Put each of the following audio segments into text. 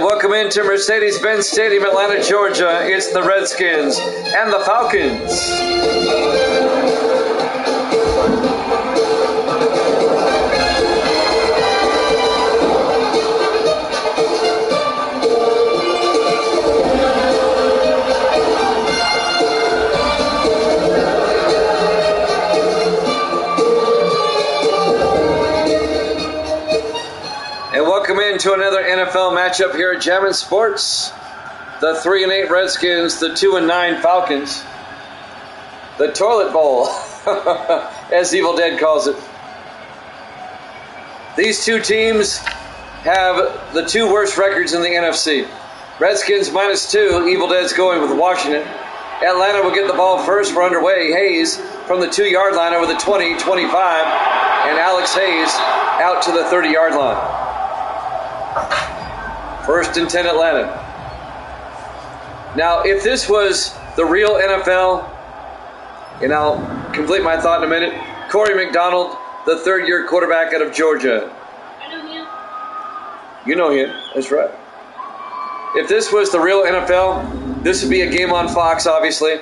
Welcome into Mercedes-Benz Stadium, Atlanta, Georgia. It's the Redskins and the Falcons. And welcome into another NFL matchup here at Jammin' Sports. The 3-8 Redskins, the 2-9 Falcons. The Toilet Bowl, as Evil Dead calls it. These two teams have the two worst records in the NFC. Redskins -2, Evil Dead's going with Washington. Atlanta will get the ball first. We're underway. Hayes from the 2-yard line over the 20, 25, and Alex Hayes out to the 30-yard line. First and 10 Atlanta. Now, if this was the real NFL, and I'll complete my thought in a minute, Corey McDonald, the third-year quarterback out of Georgia. I know him. You know him, that's right. If this was the real NFL, this would be a game on Fox, obviously,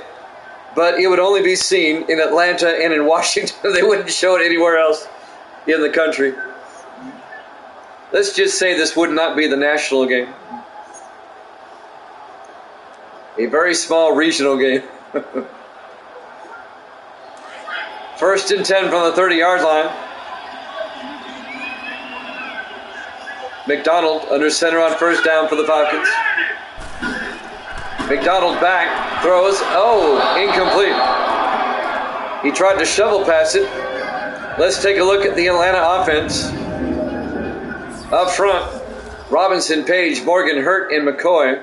but it would only be seen in Atlanta and in Washington. They wouldn't show it anywhere else in the country. Let's just say this would not be the national game. A very small regional game. First and 10 from the 30-yard line. McDonald under center on first down for the Falcons. McDonald back, throws, incomplete. He tried to shovel pass it. Let's take a look at the Atlanta offense. Up front, Robinson, Page, Morgan, Hurt, and McCoy.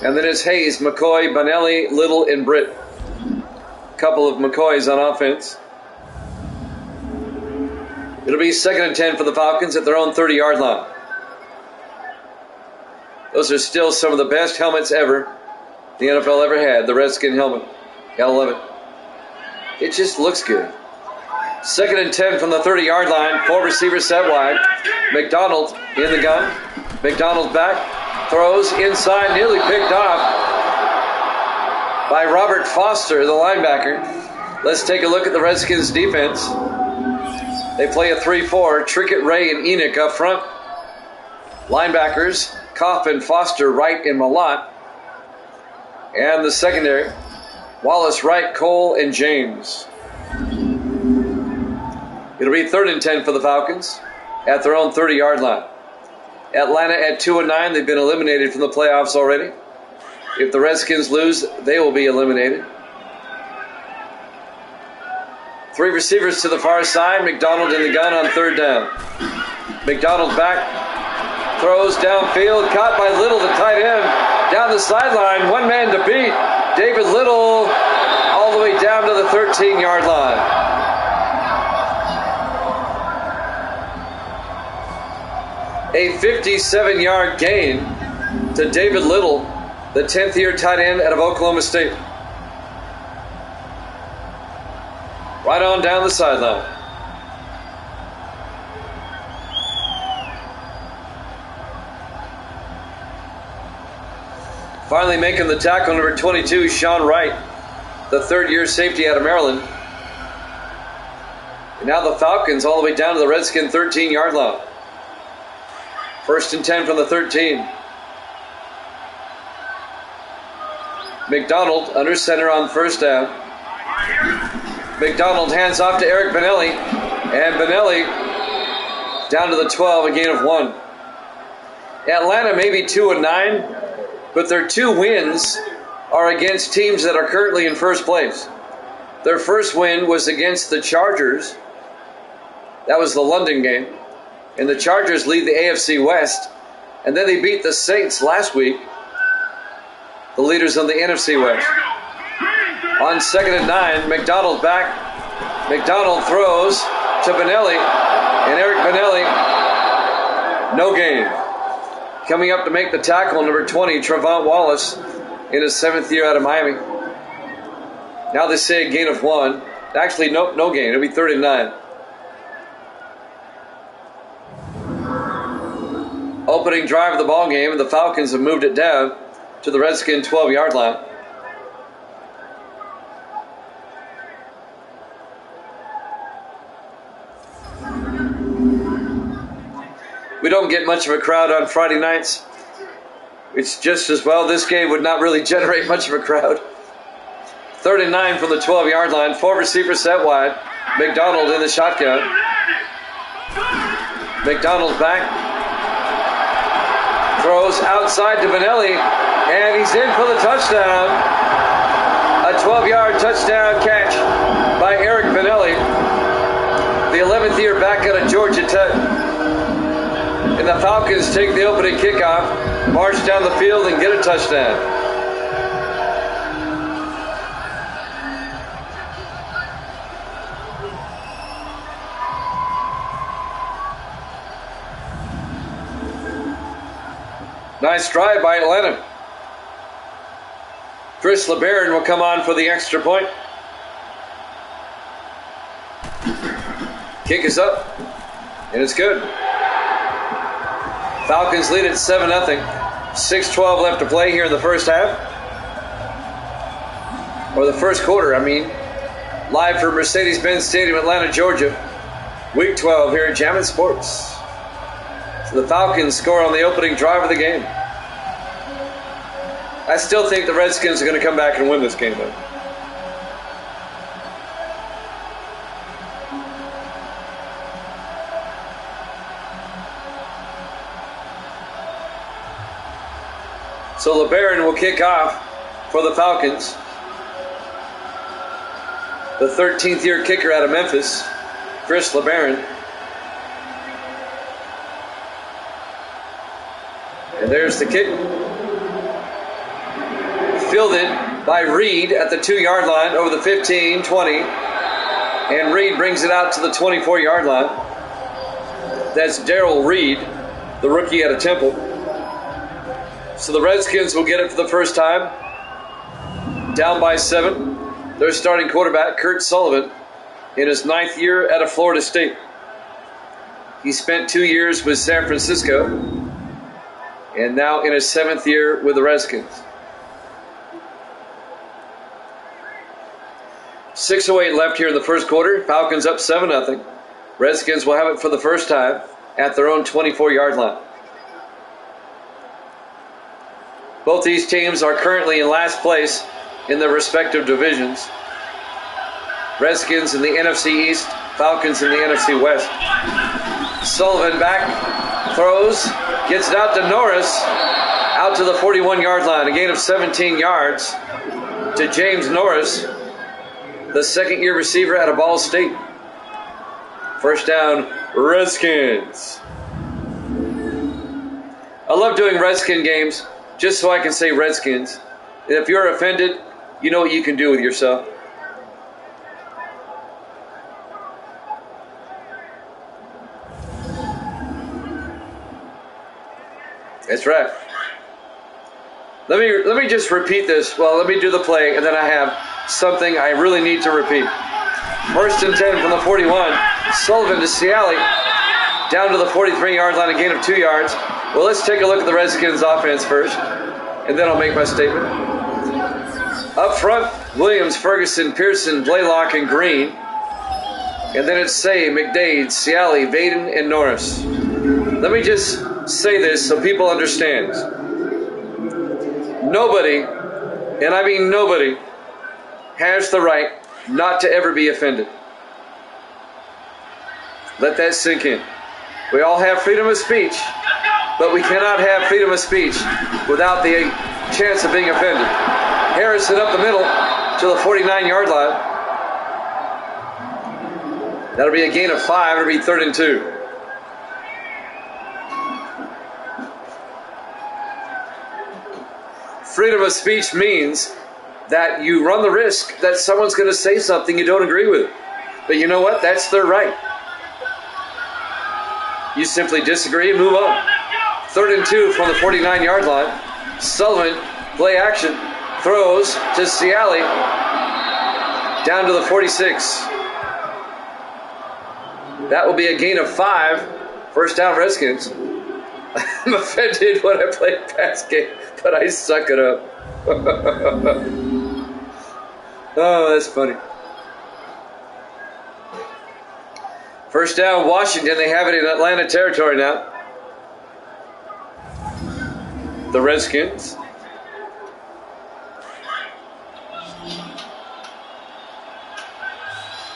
And then it's Hayes, McCoy, Bonelli, Little, and Britt. A couple of McCoys on offense. It'll be second and 10 for the Falcons at their own 30-yard line. Those are still some of the best helmets ever the NFL ever had. The Redskin helmet. Gotta love it. It just looks good. Second and 10 from the 30-yard line. 4 receivers set wide. McDonald in the gun. McDonald back. Throws inside. Nearly picked off by Robert Foster, the linebacker. Let's take a look at the Redskins' defense. They play a 3-4. Trickett, Ray, and Enoch up front. Linebackers, Coffin, Foster, Wright, and Malott. And the secondary, Wallace, Wright, Cole, and James. It'll be third and 10 for the Falcons at their own 30-yard line. Atlanta at 2-9. They've been eliminated from the playoffs already. If the Redskins lose, they will be eliminated. 3 receivers to the far side. McDonald in the gun on third down. McDonald back. Throws downfield. Caught by Little, the tight end. Down the sideline. One man to beat. David Little all the way down to the 13-yard line. A 57-yard gain to David Little, the 10th-year tight end out of Oklahoma State. Right on down the sideline. Finally making the tackle, number 22, Sean Wright, the third-year safety out of Maryland. And now the Falcons all the way down to the Redskin 13-yard line. First and 10 from the 13. McDonald under center on first down. McDonald hands off to Eric Bonelli. And Bonelli down to the 12, a gain of 1. Atlanta may be 2-9, but their 2 wins are against teams that are currently in first place. Their first win was against the Chargers. That was the London game. And the Chargers lead the AFC West. And then they beat the Saints last week, the leaders on the NFC West. On 2nd and 9, McDonald back. McDonald throws to Benelli, and Eric Benelli, no gain. Coming up to make the tackle, number 20, Trevon Wallace, in his 7th year out of Miami. Now they say a gain of 1. Actually, no gain. It'll be 3rd and 9. Opening drive of the ball game, and the Falcons have moved it down to the Redskin 12-yard line. We don't get much of a crowd on Friday nights. It's just as well. This game would not really generate much of a crowd. 3rd and 9 from the 12-yard line. 4 receivers set wide. McDonald in the shotgun. McDonald back. Throws outside to Benelli, and he's in for the touchdown. A 12-yard touchdown catch by Eric Benelli, the 11th year back out of Georgia Tech. And the Falcons take the opening kickoff, march down the field, and get a touchdown. Nice drive by Atlanta. Chris LeBaron will come on for the extra point. Kick is up, and it's good. Falcons lead at 7-0. 6:12 left to play here in the first half. Or the first quarter, I mean. Live from Mercedes-Benz Stadium, Atlanta, Georgia. Week 12 here at Jammin' Sports. So the Falcons score on the opening drive of the game. I still think the Redskins are going to come back and win this game, though. So LeBaron will kick off for the Falcons. The 13th year kicker out of Memphis, Chris LeBaron. And there's the kick. Fielded by Reed at the 2-yard line over the 15, 20. And Reed brings it out to the 24-yard line. That's Darrell Reed, the rookie out of Temple. So the Redskins will get it for the first time. Down by 7. Their starting quarterback, Kurt Sullivan, in his 9th year out of Florida State. He spent 2 years with San Francisco, and now in his 7th year with the Redskins. 6:08 left here in the first quarter. Falcons up 7-0. Redskins will have it for the first time at their own 24-yard line. Both these teams are currently in last place in their respective divisions. Redskins in the NFC East, Falcons in the NFC West. Sullivan back, throws, gets it out to Norris, out to the 41-yard line. A gain of 17 yards to James Norris, the 2nd-year receiver out of Ball State. First down, Redskins. I love doing Redskin games just so I can say Redskins. And if you're offended, you know what you can do with yourself. That's right. Let me just repeat this. Well, let me do the play, and then I have something I really need to repeat. 1st and 10 from the 41. Sullivan to Ciali. Down to the 43-yard line, a gain of 2 yards. Well, let's take a look at the Redskins offense first, and then I'll make my statement. Up front, Williams, Ferguson, Pearson, Blaylock, and Green. And then it's Say, McDade, Ciali, Vaden, and Norris. Let me just say this so people understand. Nobody, and I mean nobody, has the right not to ever be offended. Let that sink in. We all have freedom of speech, but we cannot have freedom of speech without the chance of being offended. Harrison up the middle to the 49-yard line. That'll be a gain of 5. It'll be 3rd and 2. freedom of speech means that you run the risk that someone's going to say something you don't agree with. But you know what? That's their right. You simply disagree and move on. 3rd and 2 from the 49-yard line. Sullivan, play action, throws to Ciali, down to the 46. That will be a gain of 5. First down, Redskins. I'm offended when I play pass game, but I suck it up. Oh, that's funny. First down, Washington. They have it in Atlanta territory now. The Redskins.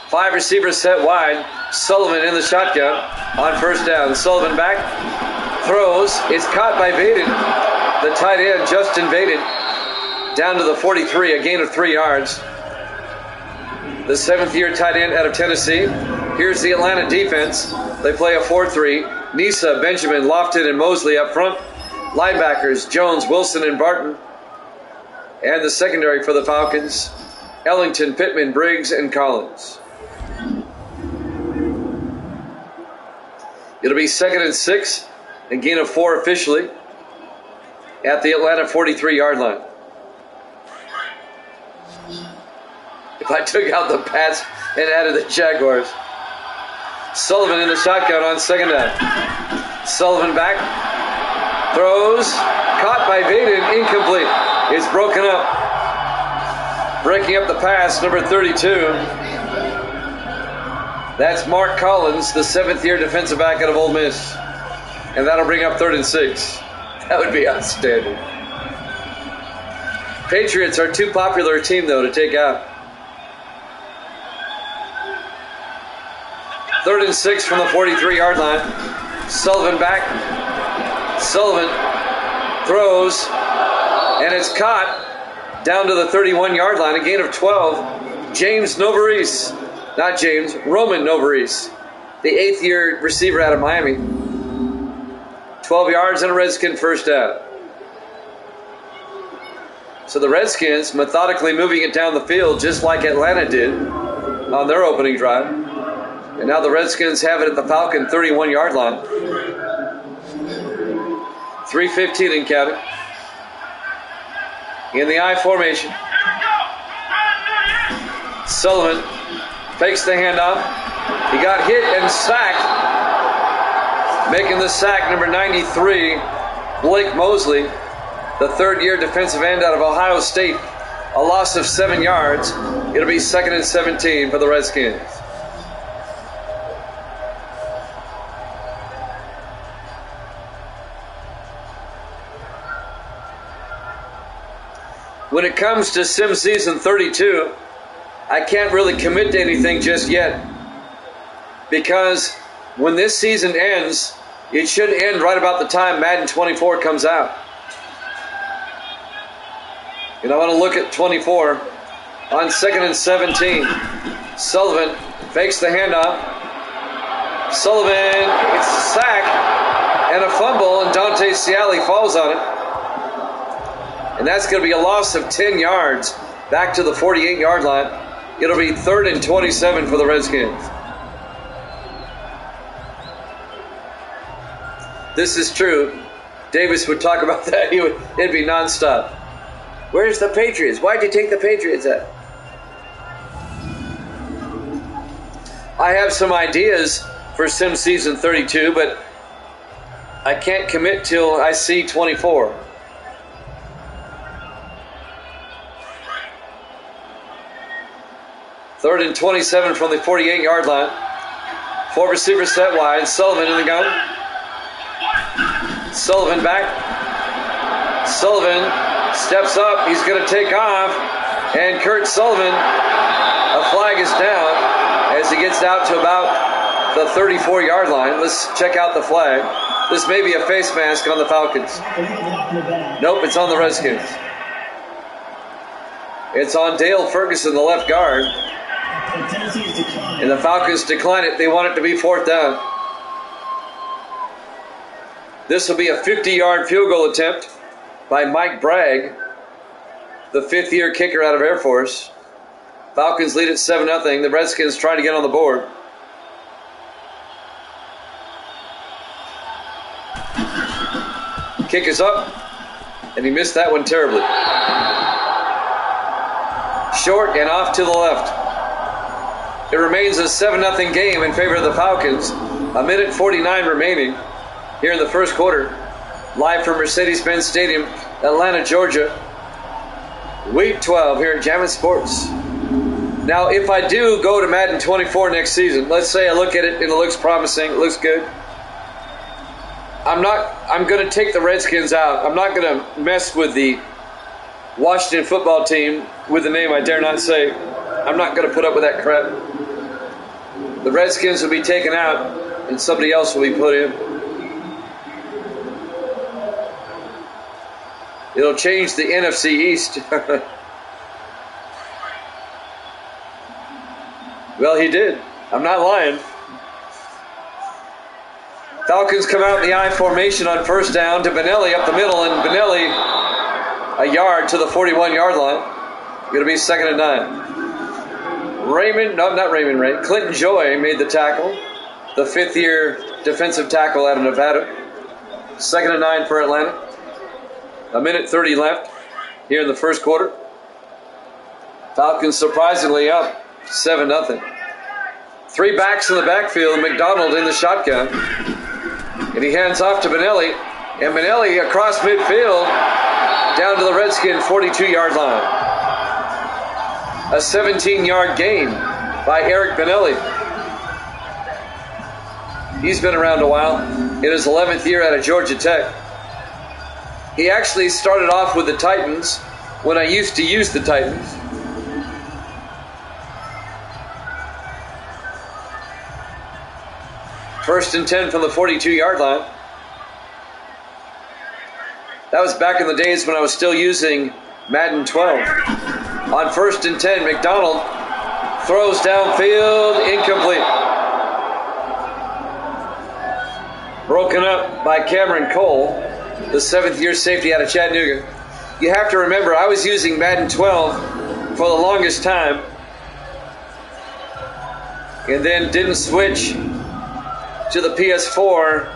Five receivers set wide. Sullivan in the shotgun on first down. Sullivan back. Throws. It's caught by Vaden. The tight end, Justin Vaden, down to the 43, a gain of 3 yards. The 7th-year tight end out of Tennessee. Here's the Atlanta defense. They play a 4-3. Nisa, Benjamin, Lofton, and Mosley up front. Linebackers, Jones, Wilson, and Barton. And the secondary for the Falcons, Ellington, Pittman, Briggs, and Collins. It'll be 2nd and 6, a gain of 4 officially, at the Atlanta 43-yard line. If I took out the Pats and added the Jaguars. Sullivan in the shotgun on second down. Sullivan back. Throws. Caught by Vaden. Incomplete. It's broken up. Breaking up the pass, number 32. That's Mark Collins, the 7th-year defensive back out of Ole Miss. And that'll bring up 3rd and 6. That would be outstanding. Patriots are too popular a team, though, to take out. 3rd and 6 from the 43-yard line. Sullivan back. Sullivan throws, and it's caught down to the 31-yard line. A gain of 12. James Novarese. Not James, Roman Novarese, the 8th-year receiver out of Miami. 12 yards and a Redskin first down. So the Redskins methodically moving it down the field just like Atlanta did on their opening drive. And now the Redskins have it at the Falcon 31-yard line. 3:15 in counting. In the I formation. Sullivan fakes the handoff. He got hit and sacked. Making the sack, number 93, Blake Mosley, the 3rd-year defensive end out of Ohio State. A loss of 7 yards. It'll be 2nd and 17 for the Redskins. When it comes to Sim Season 32, I can't really commit to anything just yet, because when this season ends, it should end right about the time Madden 24 comes out. And I want to look at 24 on 2nd and 17. Sullivan fakes the handoff. Sullivan, it's a sack and a fumble, and Dante Ciali falls on it. And that's going to be a loss of 10 yards back to the 48-yard line. It'll be 3rd and 27 for the Redskins. This is true. Davis would talk about that. It'd be nonstop. Where's the Patriots? Why'd you take the Patriots at? I have some ideas for Sim Season 32, but I can't commit till I see 24. Third and 27 from the 48-yard line. 4 receivers set wide. Sullivan in the gun. Sullivan back. Sullivan steps up. He's going to take off. And Kurt Sullivan, a flag is down as he gets out to about the 34-yard line. Let's check out the flag. This may be a face mask on the Falcons. Nope, it's on the Redskins. It's on Dale Ferguson, the left guard. And the Falcons decline it. They want it to be 4th down. This will be a 50-yard field goal attempt by Mike Bragg the fifth-year kicker out of Air Force. Falcons lead at 7-0. The Redskins trying to get on the board. Kick is up, and he missed that one terribly. Short and off to the left. It remains a 7-0 game in favor of the Falcons. A minute 49 remaining here in the first quarter. Live from Mercedes-Benz Stadium, Atlanta, Georgia. Week 12 here at Jammin' Sports. Now, if I do go to Madden 24 next season, let's say I look at it and it looks promising, it looks good. I'm going to take the Redskins out. I'm not going to mess with the Washington football team with a name I dare not say. I'm not going to put up with that crap. The Redskins will be taken out and somebody else will be put in. It'll change the NFC East. Well, he did. I'm not lying. Falcons come out in the I formation on first down to Benelli up the middle, and Benelli a yard to the 41-yard line. Going to be 2nd and 9. Clinton Joy made the tackle, the fifth-year defensive tackle out of Nevada. 2nd and 9 for Atlanta. A minute 30 left here in the first quarter. Falcons surprisingly up 7-0. 3 backs in the backfield, McDonald in the shotgun. And he hands off to Benelli. And Benelli across midfield down to the Redskin 42-yard line. A 17-yard gain by Eric Benelli. He's been around a while. In his 11th year out of Georgia Tech. He actually started off with the Titans when I used to use the Titans. First and 10 from the 42-yard line. That was back in the days when I was still using Madden 12. On first and 10, McDonald throws downfield, incomplete. Broken up by Cameron Cole, the 7th-year safety out of Chattanooga. You have to remember, I was using Madden 12 for the longest time and then didn't switch to the PS4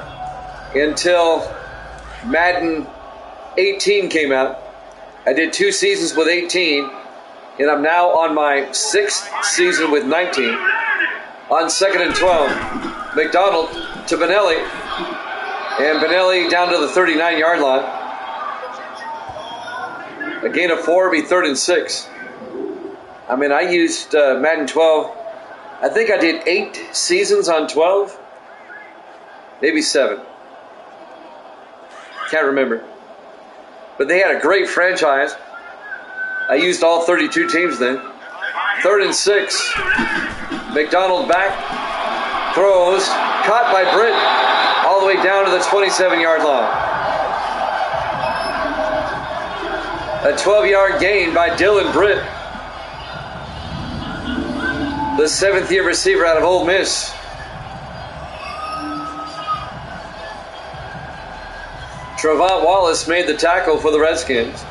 until Madden 18 came out. I did 2 seasons with 18, and I'm now on my 6th season with 19. On 2nd and 12, McDonald to Benelli, and Benelli down to the 39-yard line. A gain of 4 will be 3rd and 6. I mean, I used Madden 12. I think I did 8 seasons on 12. Maybe 7. Can't remember. But they had a great franchise. I used all 32 teams then. 3rd and 6. McDonald back. Throws. Caught by Britt. All the way down to the 27-yard line. A 12-yard gain by Dylan Britt. The 7th-year receiver out of Ole Miss. Trevont Wallace made the tackle for the Redskins.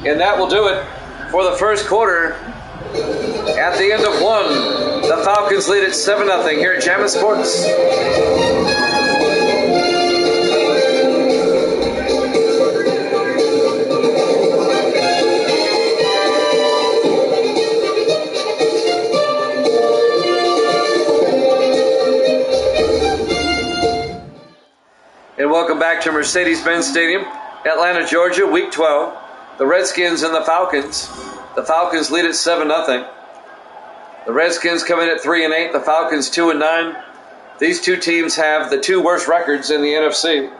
And that will do it for the first quarter. At the end of 1, the Falcons lead at 7-0 here at Jammin' Sports. And welcome back to Mercedes-Benz Stadium, Atlanta, Georgia, Week 12. The Redskins and the Falcons. The Falcons lead at 7-0. The Redskins come in at 3-8. The Falcons 2-9. These two teams have the 2 worst records in the NFC.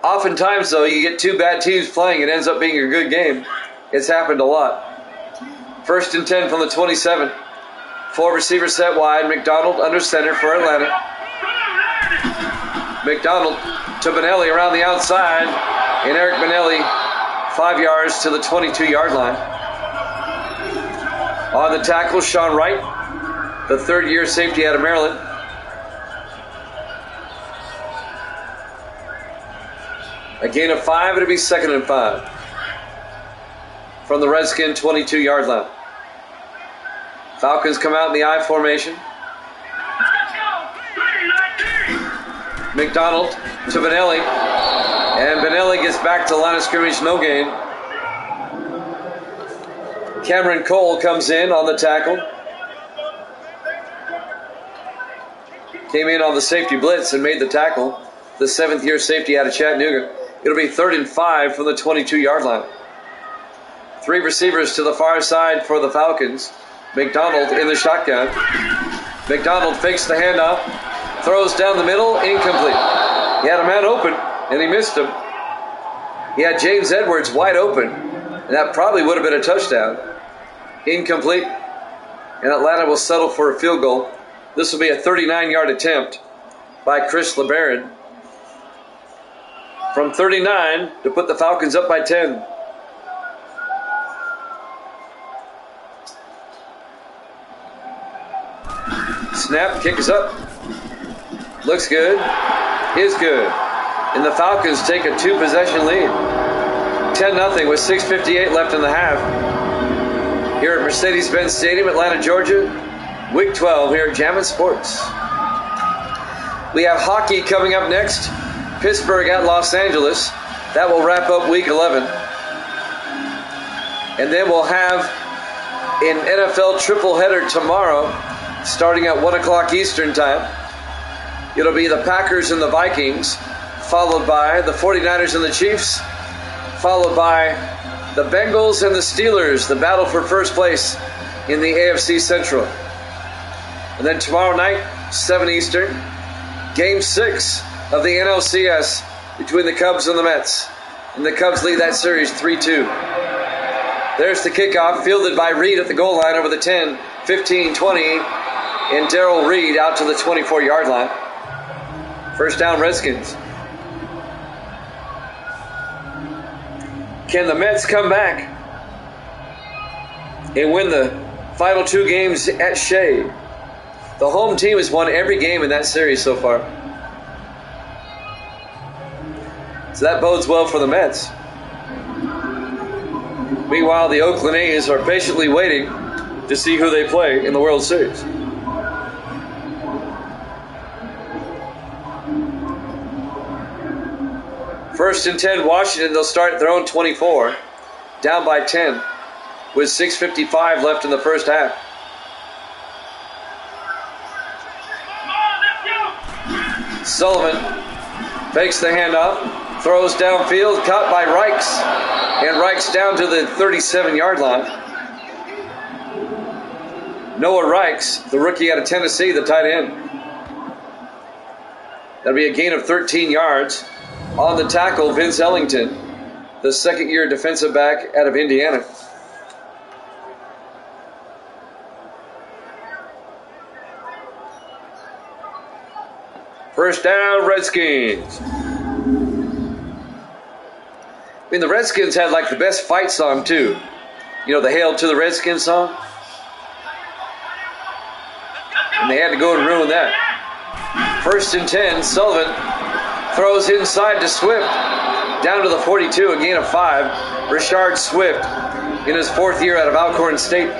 Oftentimes, though, you get 2 bad teams playing. It ends up being a good game. It's happened a lot. First and 10 from the 27. 4 receivers set wide. McDonald under center for Atlanta. McDonald to Benelli around the outside, and Eric Benelli 5 yards to the 22-yard line. On the tackle, Sean Wright, the 3rd-year safety out of Maryland. A gain of 5, it'll be 2nd and 5. From the Redskin 22-yard line. Falcons come out in the I formation. McDonald to Benelli. And Benelli gets back to the line of scrimmage, no gain. Cameron Cole comes in on the tackle. Came in on the safety blitz and made the tackle. The 7th-year safety out of Chattanooga. It'll be 3rd and 5 from the 22-yard line. 3 receivers to the far side for the Falcons. McDonald in the shotgun. McDonald fakes the handoff. Throws down the middle, incomplete. He had a man open, and he missed him. He had James Edwards wide open, and that probably would have been a touchdown. Incomplete, and Atlanta will settle for a field goal. This will be a 39-yard attempt by Chris LeBaron. From 39 to put the Falcons up by 10. Snap, kick is up. Looks good. Is good. And the Falcons take a 2-possession lead. 10-0 with 6:58 left in the half. Here at Mercedes-Benz Stadium, Atlanta, Georgia. Week 12 here at Jammin' Sports. We have hockey coming up next. Pittsburgh at Los Angeles. That will wrap up Week 11. And then we'll have an NFL triple header tomorrow, starting at 1 o'clock Eastern time. It'll be the Packers and the Vikings, followed by the 49ers and the Chiefs, followed by the Bengals and the Steelers, the battle for first place in the AFC Central. And then tomorrow night, 7 Eastern, Game 6 of the NLCS between the Cubs and the Mets. And the Cubs lead that series 3-2. There's the kickoff, fielded by Reed at the goal line over the 10, 15, 20, and Darrell Reed out to the 24-yard line. First down, Redskins. Can the Mets come back and win the final 2 games at Shea? The home team has won every game in that series so far. So that bodes well for the Mets. Meanwhile, the Oakland A's are patiently waiting to see who they play in the World Series. First and 10, Washington. They'll start their own 24. Down by 10 with 6:55 left in the first half. Sullivan fakes the handoff, throws downfield, caught by Reichs, and Reichs down to the 37-yard line. Noah Reichs, the rookie out of Tennessee, the tight end. That'll be a gain of 13 yards. On the tackle, Vince Ellington, the 2nd-year defensive back out of Indiana. First down, Redskins. I mean, the Redskins had like the best fight song, too. You know, the Hail to the Redskins song? And they had to go and ruin that. First and 10, Sullivan throws inside to Swift. Down to the 42, a gain of 5. Rashard Swift in his 4th year out of Alcorn State.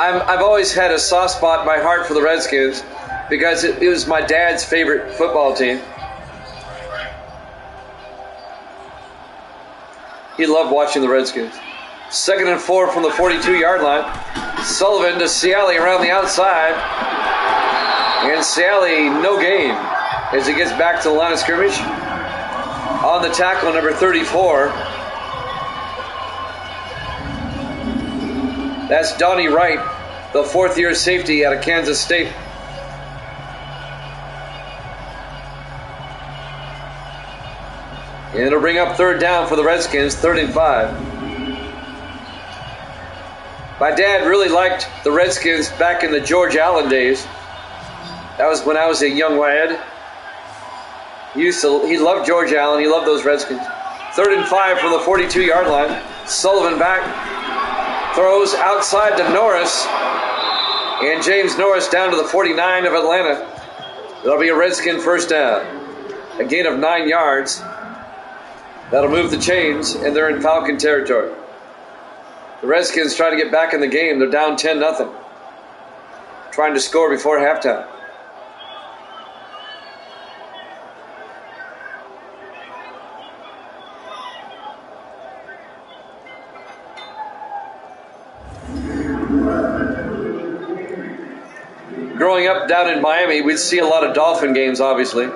I've always had a soft spot in my heart for the Redskins because it was my dad's favorite football team. He loved watching the Redskins. 2nd and 4 from the 42-yard line. Sullivan to Ciali around the outside. And Ciali, no gain as he gets back to the line of scrimmage. On the tackle, number 34. That's Donnie Wright, the 4th-year safety out of Kansas State. And it'll bring up 3rd down for the Redskins, 3rd and 5. My dad really liked the Redskins back in the George Allen days. That was when I was a young lad. He loved George Allen. He loved those Redskins. 3rd and 5 from the 42-yard line. Sullivan back. Throws outside to Norris. And James Norris down to the 49 of Atlanta. That'll be a Redskin first down. A gain of 9 yards. That'll move the chains, and they're in Falcon territory. The Redskins trying to get back in the game. They're down 10-0. Trying to score before halftime. Growing up down in Miami, we'd see a lot of Dolphin games, obviously.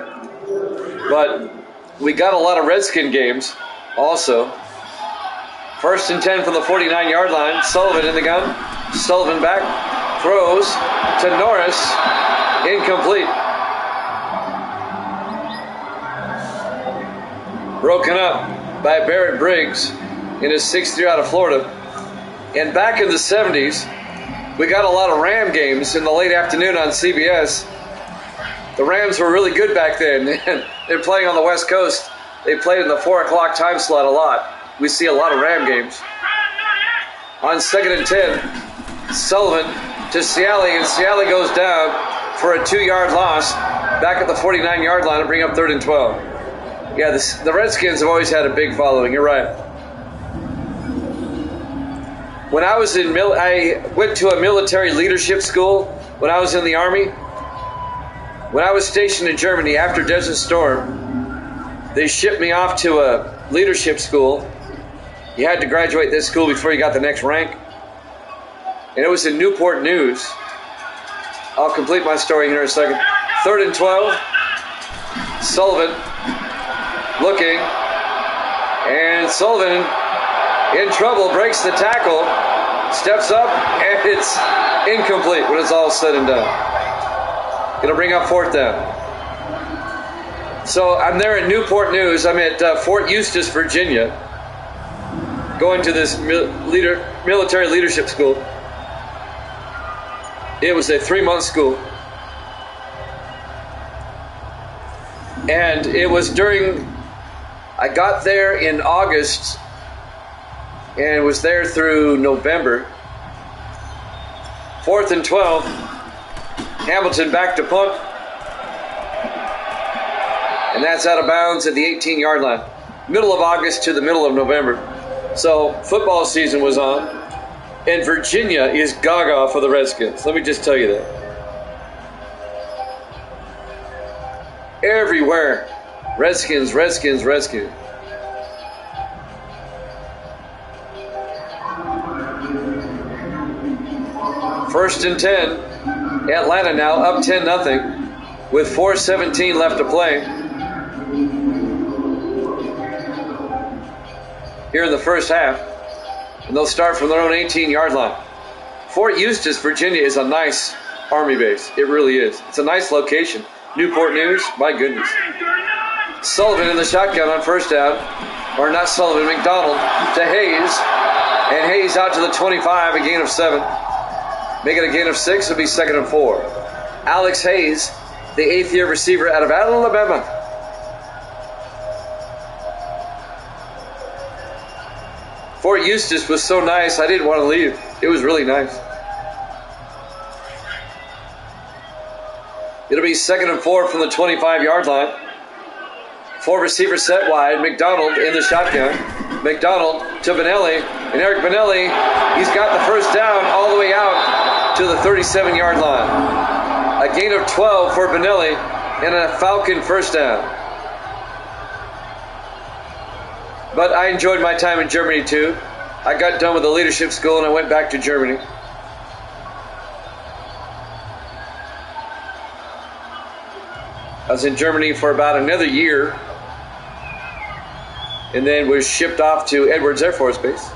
But we got a lot of Redskin games also. First and 10 from the 49-yard line. Sullivan in the gun. Sullivan back. Throws to Norris. Incomplete. Broken up by Barrett Briggs in his 6th year out of Florida. And back in the 70s, we got a lot of Ram games in the late afternoon on CBS. The Rams were really good back then. They're playing on the West Coast. They played in the 4 o'clock time slot a lot. We see a lot of Ram games. On 2nd and 10, Sullivan to Ciali, and Ciali goes down for a 2-yard loss back at the 49-yard line to bring up 3rd and 12. Yeah, the Redskins have always had a big following. You're right. When I was I went to a military leadership school when I was in the Army. When I was stationed in Germany after Desert Storm, they shipped me off to a leadership school. You had to graduate this school before you got the next rank. And it was in Newport News. I'll complete my story here in a second. 3rd and 12. Sullivan looking. And Sullivan in trouble, breaks the tackle, steps up, and it's incomplete when it's all said and done. It'll bring up 4th down. So I'm there in Newport News. I'm at Fort Eustis, Virginia, going to this military leadership school. It was a 3-month school. And it was I got there in August and was there through November. 4th and 12. Hamilton back to punt. And that's out of bounds at the 18-yard line. Middle of August to the middle of November. So football season was on. And Virginia is gaga for the Redskins. Let me just tell you that. Everywhere. Redskins, Redskins, Redskins. First and 10. Atlanta now up 10-0 with 4:17 left to play. Here in the first half. And they'll start from their own 18-yard line. Fort Eustis, Virginia is a nice Army base. It really is. It's a nice location. Newport News, my goodness. Sullivan in the shotgun on first down. Or not Sullivan, McDonald to Hayes. And Hayes out to the 25, a gain of 7. Make it a gain of 6, it'll be 2nd and 4. Alex Hayes, the 8th-year receiver out of Alabama. Fort Eustis was so nice, I didn't want to leave. It was really nice. It'll be 2nd and 4 from the 25-yard line. 4 receivers set wide. McDonald in the shotgun. McDonald to Benelli. And Eric Benelli, he's got the first down all the way out to the 37-yard line. A gain of 12 for Benelli and a Falcon first down. But I enjoyed my time in Germany too. I got done with the leadership school and I went back to Germany. I was in Germany for about another year and then was shipped off to Edwards Air Force Base.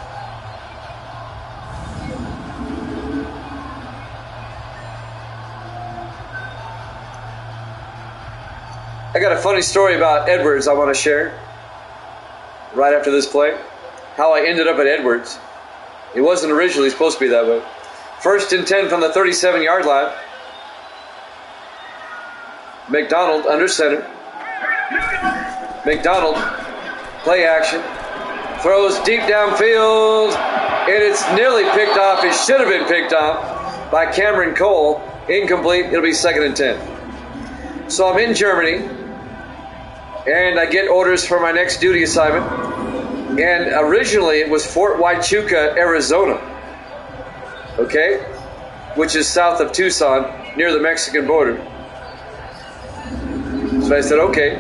I got a funny story about Edwards I want to share right after this play. How I ended up at Edwards. It wasn't originally supposed to be that way. 1st and 10 from the 37-yard line. McDonald under center. McDonald, play action. Throws deep downfield, and it's nearly picked off. It should have been picked off. by Cameron Cole. Incomplete. It'll be 2nd and 10. So I'm in Germany, and I get orders for my next duty assignment. And originally it was Fort Huachuca, Arizona, okay, which is south of Tucson, near the Mexican border. So I said, okay.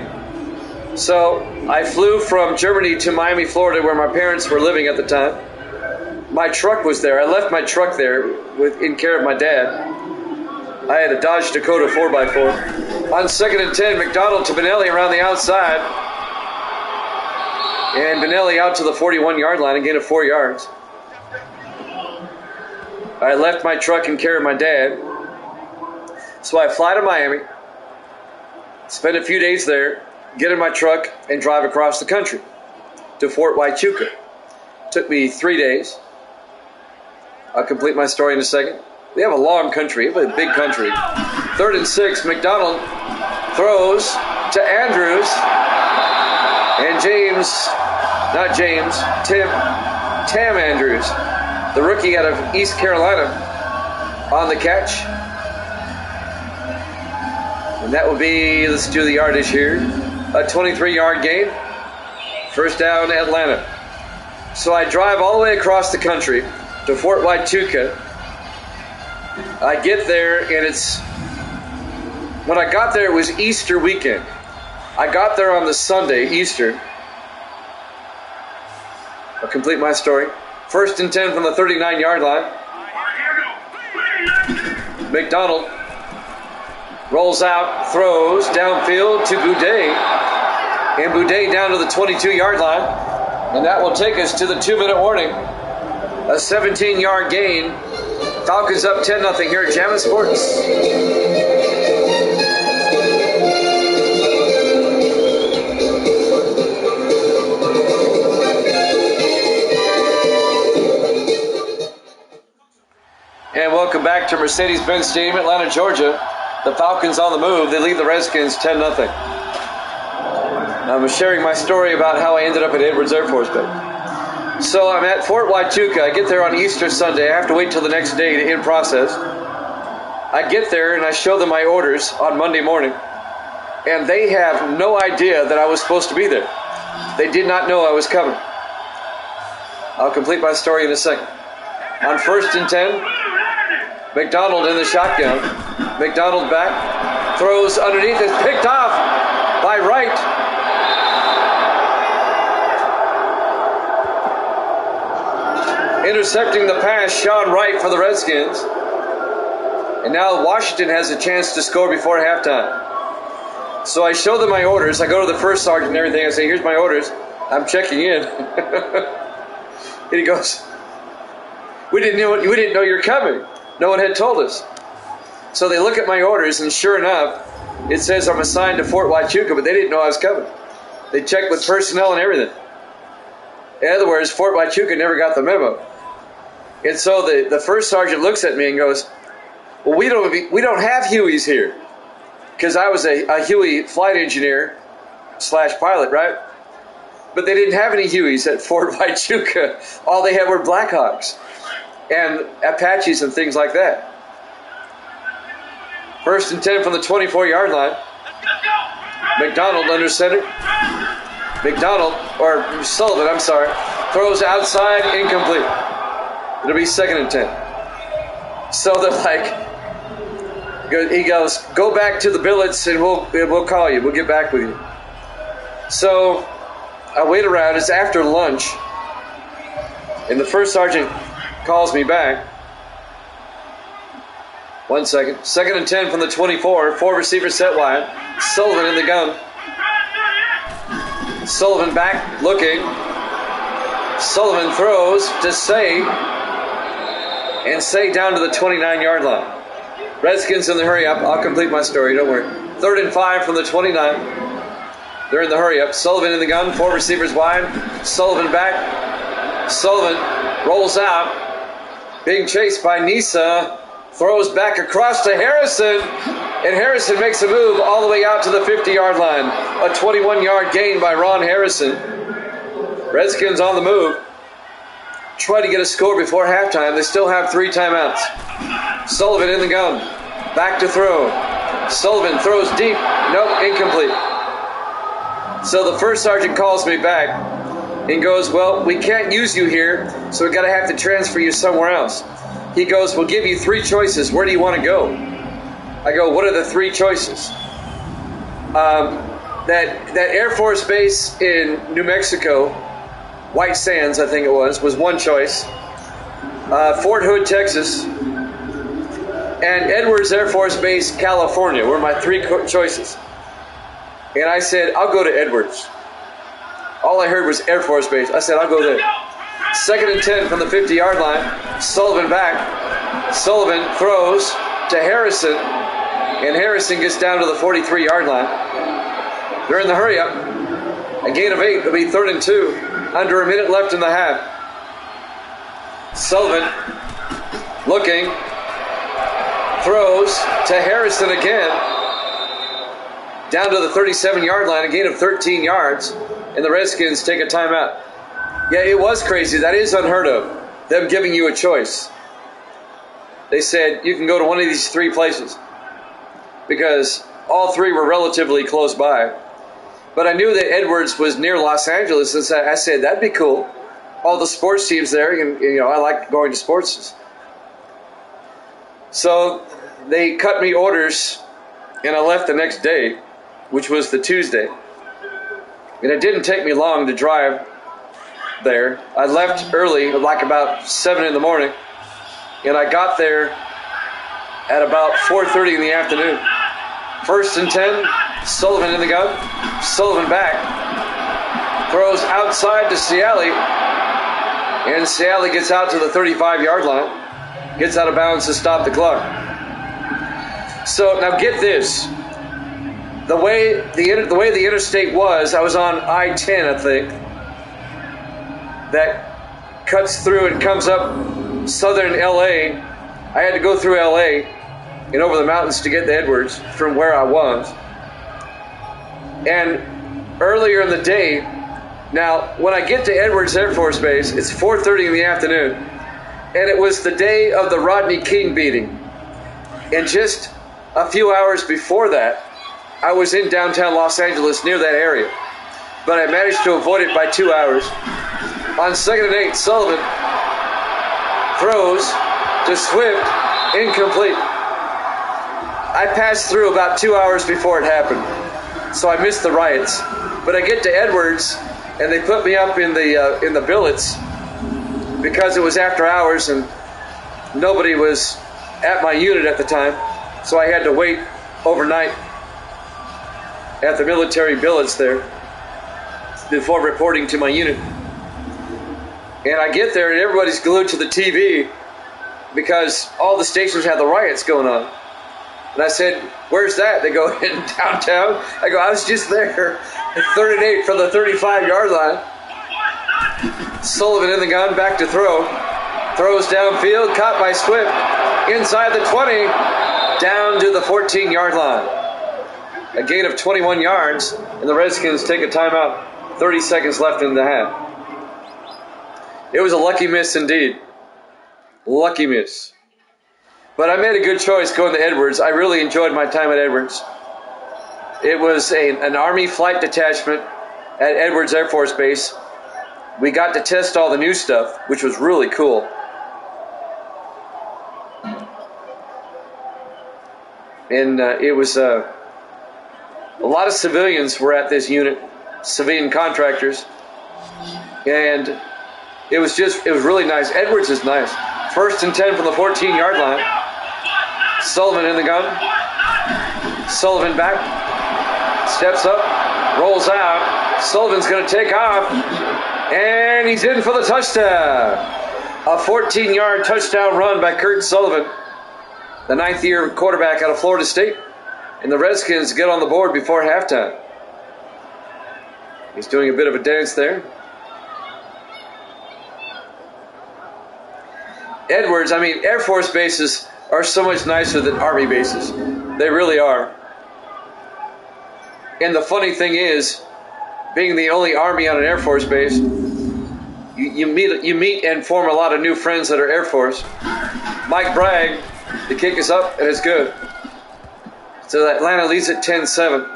So I flew from Germany to Miami, Florida, where my parents were living at the time. My truck was there. I left my truck there in care of my dad. I had a Dodge Dakota 4x4. On 2nd and 10, McDonald to Benelli around the outside. And Benelli out to the 41-yard line, a gain of 4 yards. I left my truck in care of my dad. So I fly to Miami, spend a few days there, get in my truck, and drive across the country to Fort Huachuca. Took me 3 days. I'll complete my story in a second. We have a long country, we have a big country. 3rd and 6, McDonald throws to Andrews. And Tam Andrews, the rookie out of East Carolina, on the catch. And that will be, let's do the yardage here, a 23-yard gain. First down, Atlanta. So I drive all the way across the country to Fort Huachuca. I get there, and when I got there, it was Easter weekend. I got there on the Sunday, Easter. I'll complete my story. 1st and 10 from the 39-yard line. McDonald rolls out, throws downfield to Boudet. And Boudet down to the 22-yard line. And that will take us to the 2-minute warning. A 17-yard gain. Falcons up 10-0 here at Jammin' Sports. And welcome back to Mercedes-Benz Stadium, Atlanta, Georgia. The Falcons on the move. They lead the Redskins 10-0. I'm sharing my story about how I ended up at Edwards Air Force Base. So I'm at Fort Huachuca. I get there on Easter Sunday. I have to wait till the next day to in process. I get there and I show them my orders on Monday morning. And they have no idea that I was supposed to be there. They did not know I was coming. I'll complete my story in a second. On 1st and 10, McDonald in the shotgun. McDonald back. Throws underneath. It's picked off by Wright. Intercepting the pass, Sean Wright for the Redskins. And now Washington has a chance to score before halftime. So I show them my orders. I go to the first sergeant and everything. I say, here's my orders. I'm checking in. And he goes, we didn't know you're coming. No one had told us. So they look at my orders, and sure enough, it says I'm assigned to Fort Huachuca, but they didn't know I was coming. They checked with personnel and everything. In other words, Fort Huachuca never got the memo. And so the first sergeant looks at me and goes, well, we don't have Hueys here. Because I was a Huey flight engineer / pilot, right? But they didn't have any Hueys at Fort Huachuca. All they had were Blackhawks and Apaches and things like that. 1st and 10 from the 24-yard line. McDonald under center. Sullivan, throws outside, incomplete. It'll be 2nd and 10. So they're like, he goes, go back to the billets and we'll call you. We'll get back with you. So I wait around. It's after lunch. And the first sergeant calls me back. 1 second. 2nd and 10 from the 24. 4 receivers set wide. Sullivan in the gun. Sullivan back, looking. Sullivan throws to Say. And Say down to the 29-yard line. Redskins in the hurry up. I'll complete my story, don't worry. 3rd and 5 from the 29. They're in the hurry up. Sullivan in the gun. 4 receivers wide. Sullivan back. Sullivan rolls out. Being chased by Nisa. Throws back across to Harrison. And Harrison makes a move all the way out to the 50-yard line. A 21-yard gain by Ron Harrison. Redskins on the move. Try to get a score before halftime. They still have 3 timeouts. Sullivan in the gun. Back to throw. Sullivan throws deep. Nope, incomplete. So the first sergeant calls me back and goes, well, we can't use you here, so we're going to have to transfer you somewhere else. He goes, we'll give you 3 choices. Where do you want to go? I go, what are the 3 choices? That Air Force Base in New Mexico, White Sands, I think it was one choice. Fort Hood, Texas, and Edwards Air Force Base, California were my 3 choices. And I said, I'll go to Edwards. All I heard was Air Force Base. I said, I'll go there. 2nd and 10 from the 50-yard line. Sullivan back. Sullivan throws to Harrison, and Harrison gets down to the 43-yard line. They're in the hurry-up. A gain of 8. It'll be 3rd and 2. Under a minute left in the half. Sullivan looking. Throws to Harrison again. Down to the 37-yard line. A gain of 13 yards. And the Redskins take a timeout. Yeah, it was crazy. That is unheard of. Them giving you a choice. They said, you can go to one of these 3 places. Because all 3 were relatively close by. But I knew that Edwards was near Los Angeles, and so I said, that'd be cool. All the sports teams there, and I like going to sports. So they cut me orders, and I left the next day, which was the Tuesday. And it didn't take me long to drive there. I left early, like about 7 in the morning, and I got there at about 4:30 in the afternoon. 1st and 10, Sullivan in the gun. Sullivan back. Throws outside to Ciali. And Ciali gets out to the 35-yard line. Gets out of bounds to stop the clock. So now get this. The way the interstate was, I was on I-10, I think. That cuts through and comes up southern L.A. I had to go through L.A. and over the mountains to get to Edwards from where I was. And earlier in the day, now when I get to Edwards Air Force Base, it's 4:30 in the afternoon, and it was the day of the Rodney King beating. And just a few hours before that, I was in downtown Los Angeles near that area, but I managed to avoid it by 2 hours. On 2nd and 8, Sullivan throws to Swift, incomplete. I passed through about 2 hours before it happened, so I missed the riots. But I get to Edwards, and they put me up in the billets because it was after hours and nobody was at my unit at the time, so I had to wait overnight at the military billets there before reporting to my unit. And I get there, and everybody's glued to the TV because all the stations had the riots going on. And I said, where's that? They go, in downtown. I go, I was just there. 3rd and 8 from the 35-yard line. Sullivan in the gun, back to throw. Throws downfield, caught by Swift. Inside the 20, down to the 14-yard line. A gain of 21 yards, and the Redskins take a timeout. 30 seconds left in the half. It was a lucky miss indeed. Lucky miss. But I made a good choice going to Edwards. I really enjoyed my time at Edwards. It was an Army flight detachment at Edwards Air Force Base. We got to test all the new stuff, which was really cool. And it was a lot of civilians were at this unit, civilian contractors. And it was really nice. Edwards is nice. 1st and 10 from the 14-yard line. Sullivan in the gun. Sullivan back. Steps up. Rolls out. Sullivan's going to take off. And he's in for the touchdown. A 14-yard touchdown run by Kurt Sullivan, the 9th-year quarterback out of Florida State. And the Redskins get on the board before halftime. He's doing a bit of a dance there. Edwards, Air Force bases are so much nicer than Army bases. They really are. And the funny thing is, being the only Army on an Air Force base, you meet and form a lot of new friends that are Air Force. Mike Bragg The kick is up, and it's good. So Atlanta leads at 10-7.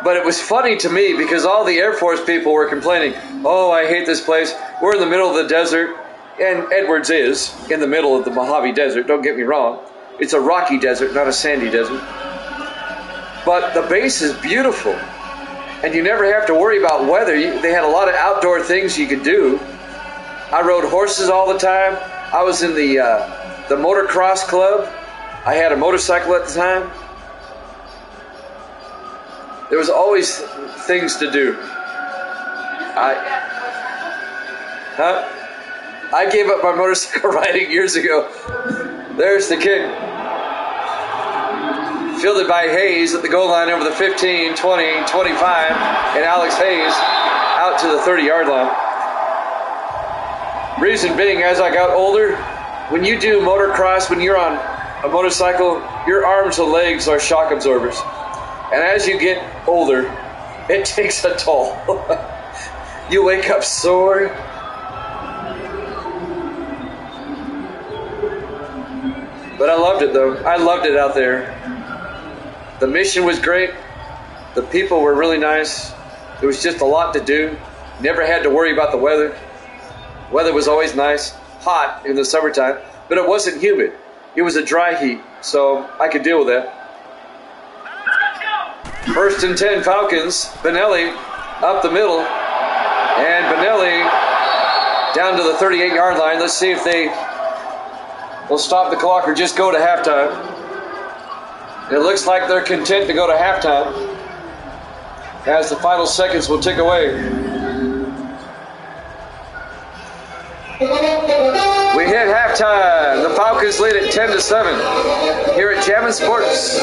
But it was funny to me because all the Air Force people were complaining, oh, I hate this place. We're in the middle of the desert. And Edwards is in the middle of the Mojave Desert, don't get me wrong. It's a rocky desert, not a sandy desert. But the base is beautiful. And you never have to worry about weather. They had a lot of outdoor things you could do. I rode horses all the time. I was in the motocross club. I had a motorcycle at the time. There was always things to do. I gave up my motorcycle riding years ago. There's the kick. Fielded by Hayes at the goal line over the 15, 20, 25, and Alex Hayes out to the 30-yard line. Reason being, as I got older, when you do motocross, when you're on a motorcycle, your arms and legs are shock absorbers. And as you get older, it takes a toll. You wake up sore. But I loved it, though. I loved it out there. The mission was great. The people were really nice. There was just a lot to do. Never had to worry about the weather. Weather was always nice. Hot in the summertime. But it wasn't humid. It was a dry heat. So I could deal with that. 1st and 10 Falcons. Benelli up the middle. And Benelli down to the 38-yard line. Let's see if they will stop the clock or just go to halftime. It looks like they're content to go to halftime as the final seconds will tick away. We hit halftime. The Falcons lead at 10-7 here at Jammin' Sports.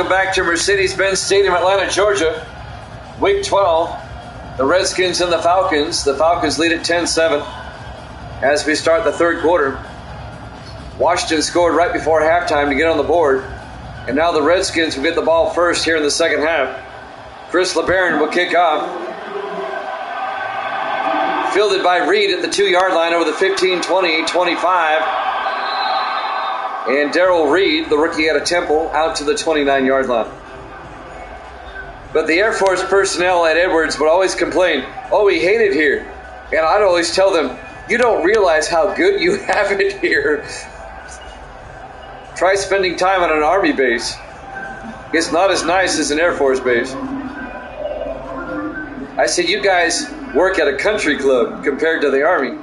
Back to Mercedes-Benz Stadium, Atlanta, Georgia. Week 12. The Redskins and the Falcons. The Falcons lead at 10-7 as we start the third quarter. Washington scored right before halftime to get on the board. And now the Redskins will get the ball first here in the second half. Chris LeBaron will kick off. Fielded by Reed at the 2-yard line over the 15, 20, 25. And Darrell Reed, the rookie out of Temple, out to the 29-yard line. But the Air Force personnel at Edwards would always complain, oh, we hate it here. And I'd always tell them, you don't realize how good you have it here. Try spending time on an Army base. It's not as nice as an Air Force base. I said, you guys work at a country club compared to the Army.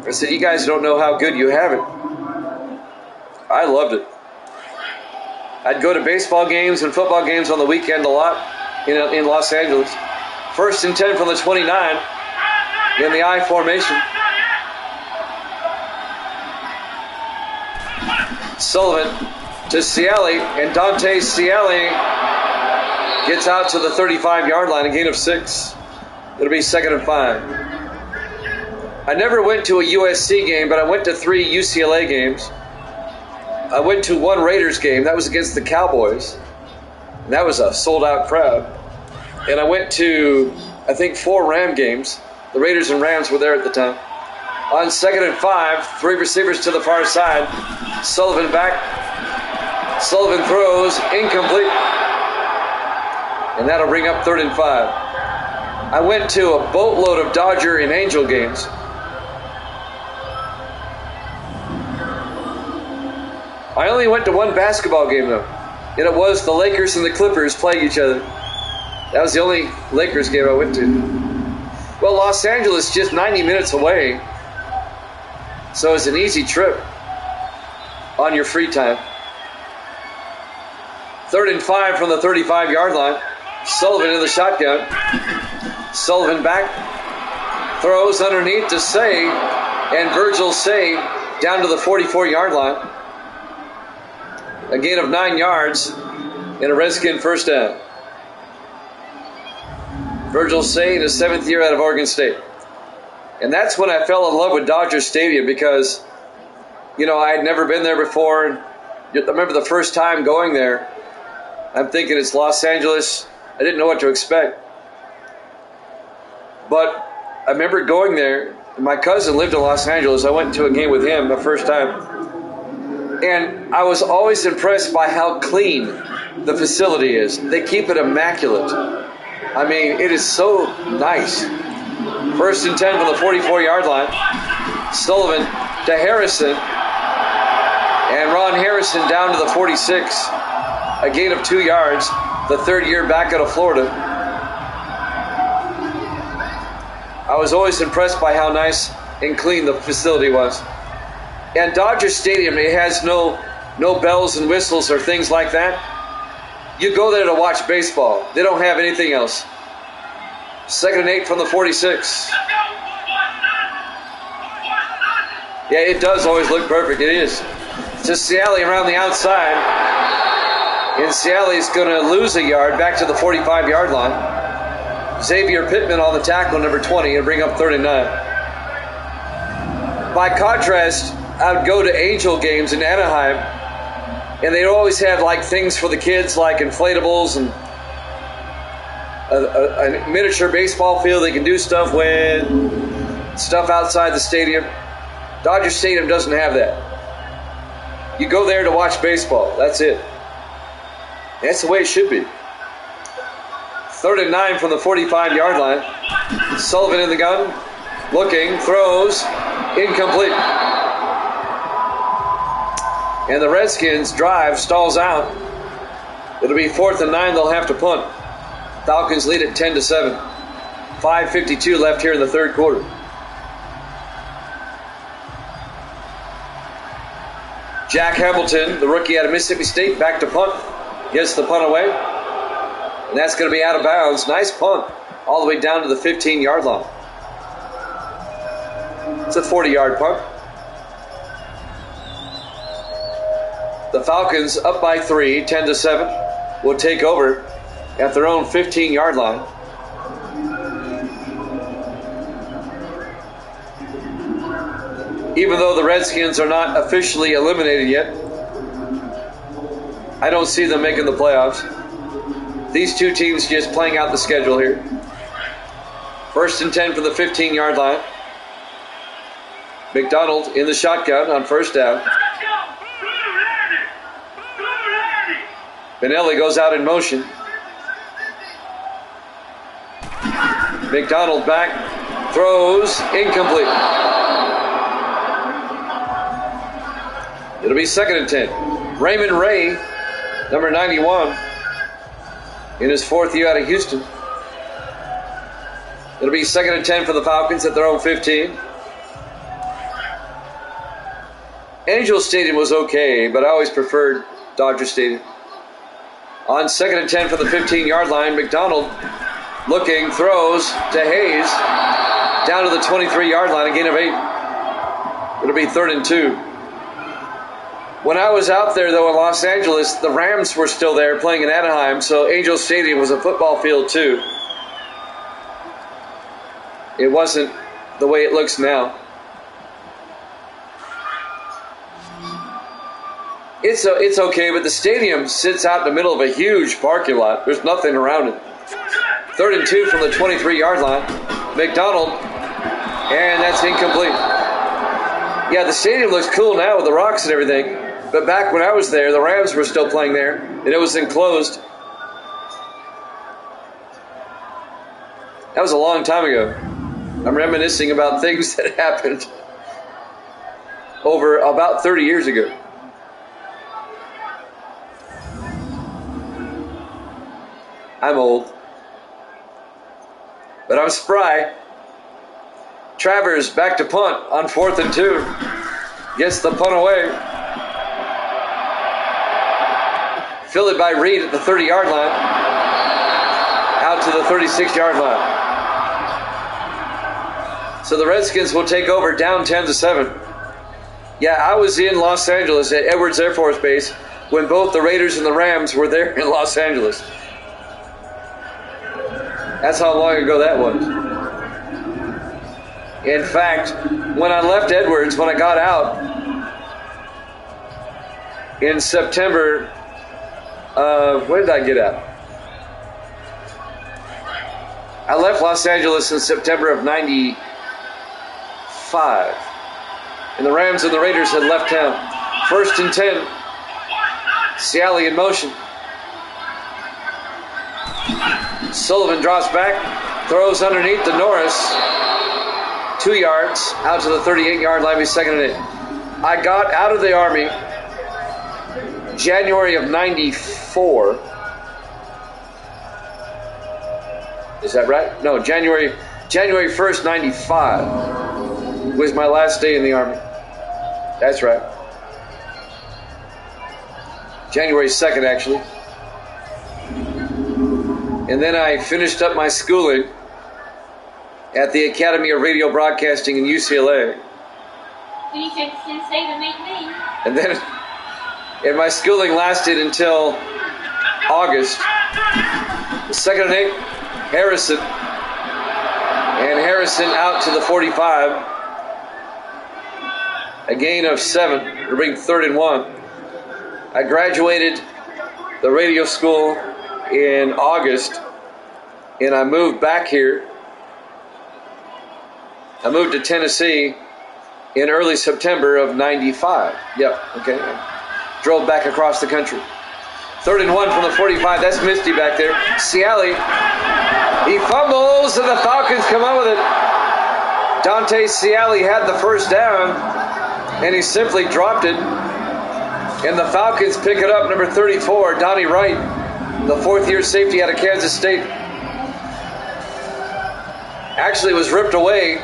I said, you guys don't know how good you have it. I loved it. I'd go to baseball games and football games on the weekend a lot in Los Angeles. 1st and 10 from the 29 in the I formation. Sullivan to Ciali, and Dante Ciali gets out to the 35-yard line, a gain of 6. It'll be 2nd and 5. I never went to a USC game, but I went to 3 UCLA games. I went to 1 Raiders game. That was against the Cowboys. And that was a sold-out crowd. And I went to, I think, 4 Ram games. The Raiders and Rams were there at the time. On 2nd and 5, 3 receivers to the far side. Sullivan back. Sullivan throws, incomplete. And that'll bring up 3rd and 5. I went to a boatload of Dodger and Angel games. I only went to 1 basketball game, though. And it was the Lakers and the Clippers playing each other. That was the only Lakers game I went to. Well, Los Angeles just 90 minutes away, so it's an easy trip on your free time. 3rd and 5 from the 35-yard line. Sullivan in the shotgun. Sullivan back. Throws underneath to Say. And Virgil Say down to the 44-yard line. A gain of 9 yards and a Redskin first down. Virgil Say in his 7th year out of Oregon State. And that's when I fell in love with Dodger Stadium because, I had never been there before. I remember the first time going there. I'm thinking it's Los Angeles. I didn't know what to expect. But I remember going there. My cousin lived in Los Angeles. I went to a game with him the first time. And I was always impressed by how clean the facility is. They keep it immaculate. I mean, it is so nice. 1st and 10 from the 44-yard line. Sullivan to Harrison. And Ron Harrison down to the 46. A gain of 2 yards. The 3rd year back out of Florida. I was always impressed by how nice and clean the facility was. And Dodger Stadium, it has no bells and whistles or things like that. You go there to watch baseball. They don't have anything else. 2nd and 8 from the 46. Yeah, it does always look perfect. It is. To Ciali around the outside. And Ciali's going to lose a yard back to the 45-yard line. Xavier Pittman on the tackle, number 20, and bring up 39. By contrast, I would go to Angel games in Anaheim, and they'd always have things for the kids, like inflatables and a miniature baseball field they can do stuff with, stuff outside the stadium. Dodger Stadium doesn't have that. You go there to watch baseball. That's it. That's the way it should be. 3rd and 9 from the 45-yard line. Sullivan in the gun. Looking. Throws. Incomplete. And the Redskins drive. Stalls out. It'll be 4th and 9. They'll have to punt. Falcons lead at 10-7. 5:52 left here in the 3rd quarter. Jack Hamilton, the rookie out of Mississippi State, back to punt. Gets the punt away. And that's going to be out of bounds. Nice punt. All the way down to the 15-yard line. It's a 40-yard punt. The Falcons up by 3, 10-7. Will take over at their own 15-yard line. Even though the Redskins are not officially eliminated yet, I don't see them making the playoffs. These two teams just playing out the schedule here. 1st and 10 for the 15-yard line. McDonald in the shotgun on 1st down. Benelli goes out in motion. McDonald back. Throws. Incomplete. It'll be 2nd and 10. Raymond Ray, number 91, in his 4th year out of Houston. It'll be 2nd and 10 for the Falcons at their own 15. Angel Stadium was okay, but I always preferred Dodger Stadium. On 2nd and 10 for the 15-yard line, McDonald looking, throws to Hayes, down to the 23-yard line, a gain of 8. It'll be 3rd and 2. When I was out there, though, in Los Angeles, the Rams were still there playing in Anaheim, so Angel Stadium was a football field, too. It wasn't the way it looks now. It's okay, but the stadium sits out in the middle of a huge parking lot. There's nothing around it. 3rd and 2 from the 23-yard line. McDonald, and that's incomplete. Yeah, the stadium looks cool now with the rocks and everything. But back when I was there, the Rams were still playing there, and it was enclosed. That was a long time ago. I'm reminiscing about things that happened over about 30 years ago. I'm old. But I'm spry. Travers back to punt on 4th and 2. Gets the punt away. Fielded by Reed at the 30-yard line. Out to the 36-yard line. So the Redskins will take over down 10-7. Yeah, I was in Los Angeles at Edwards Air Force Base when both the Raiders and the Rams were there in Los Angeles. That's how long ago that was. In fact, when I left Edwards, when I got out in September, when did I get out? I left Los Angeles in September of 95. And the Rams and the Raiders had left town. 1st and 10. Ciali in motion. Sullivan drops back, throws underneath to Norris. 2 yards, out to the 38-yard line, be 2nd and 8. I got out of the Army January of 94. Is that right? No, January 1st, 95 was my last day in the Army. That's right. January 2nd, actually. And then I finished up my schooling at the Academy of Radio Broadcasting in UCLA. And then and my schooling lasted until August. 2nd and 8, Harrison. And Harrison out to the 45. A gain of 7 to bring 3rd and 1. I graduated the radio school in August, and I moved back here. I moved to Tennessee in early September of 95. Yep, okay. Drove back across the country. 3rd and 1 from the 45. That's Misty back there. Ciali. He fumbles, and the Falcons come out with it. Dante Ciali had the first down, and he simply dropped it. And the Falcons pick it up, number 34, Donnie Wright, the 4th-year safety out of Kansas State. Actually was ripped away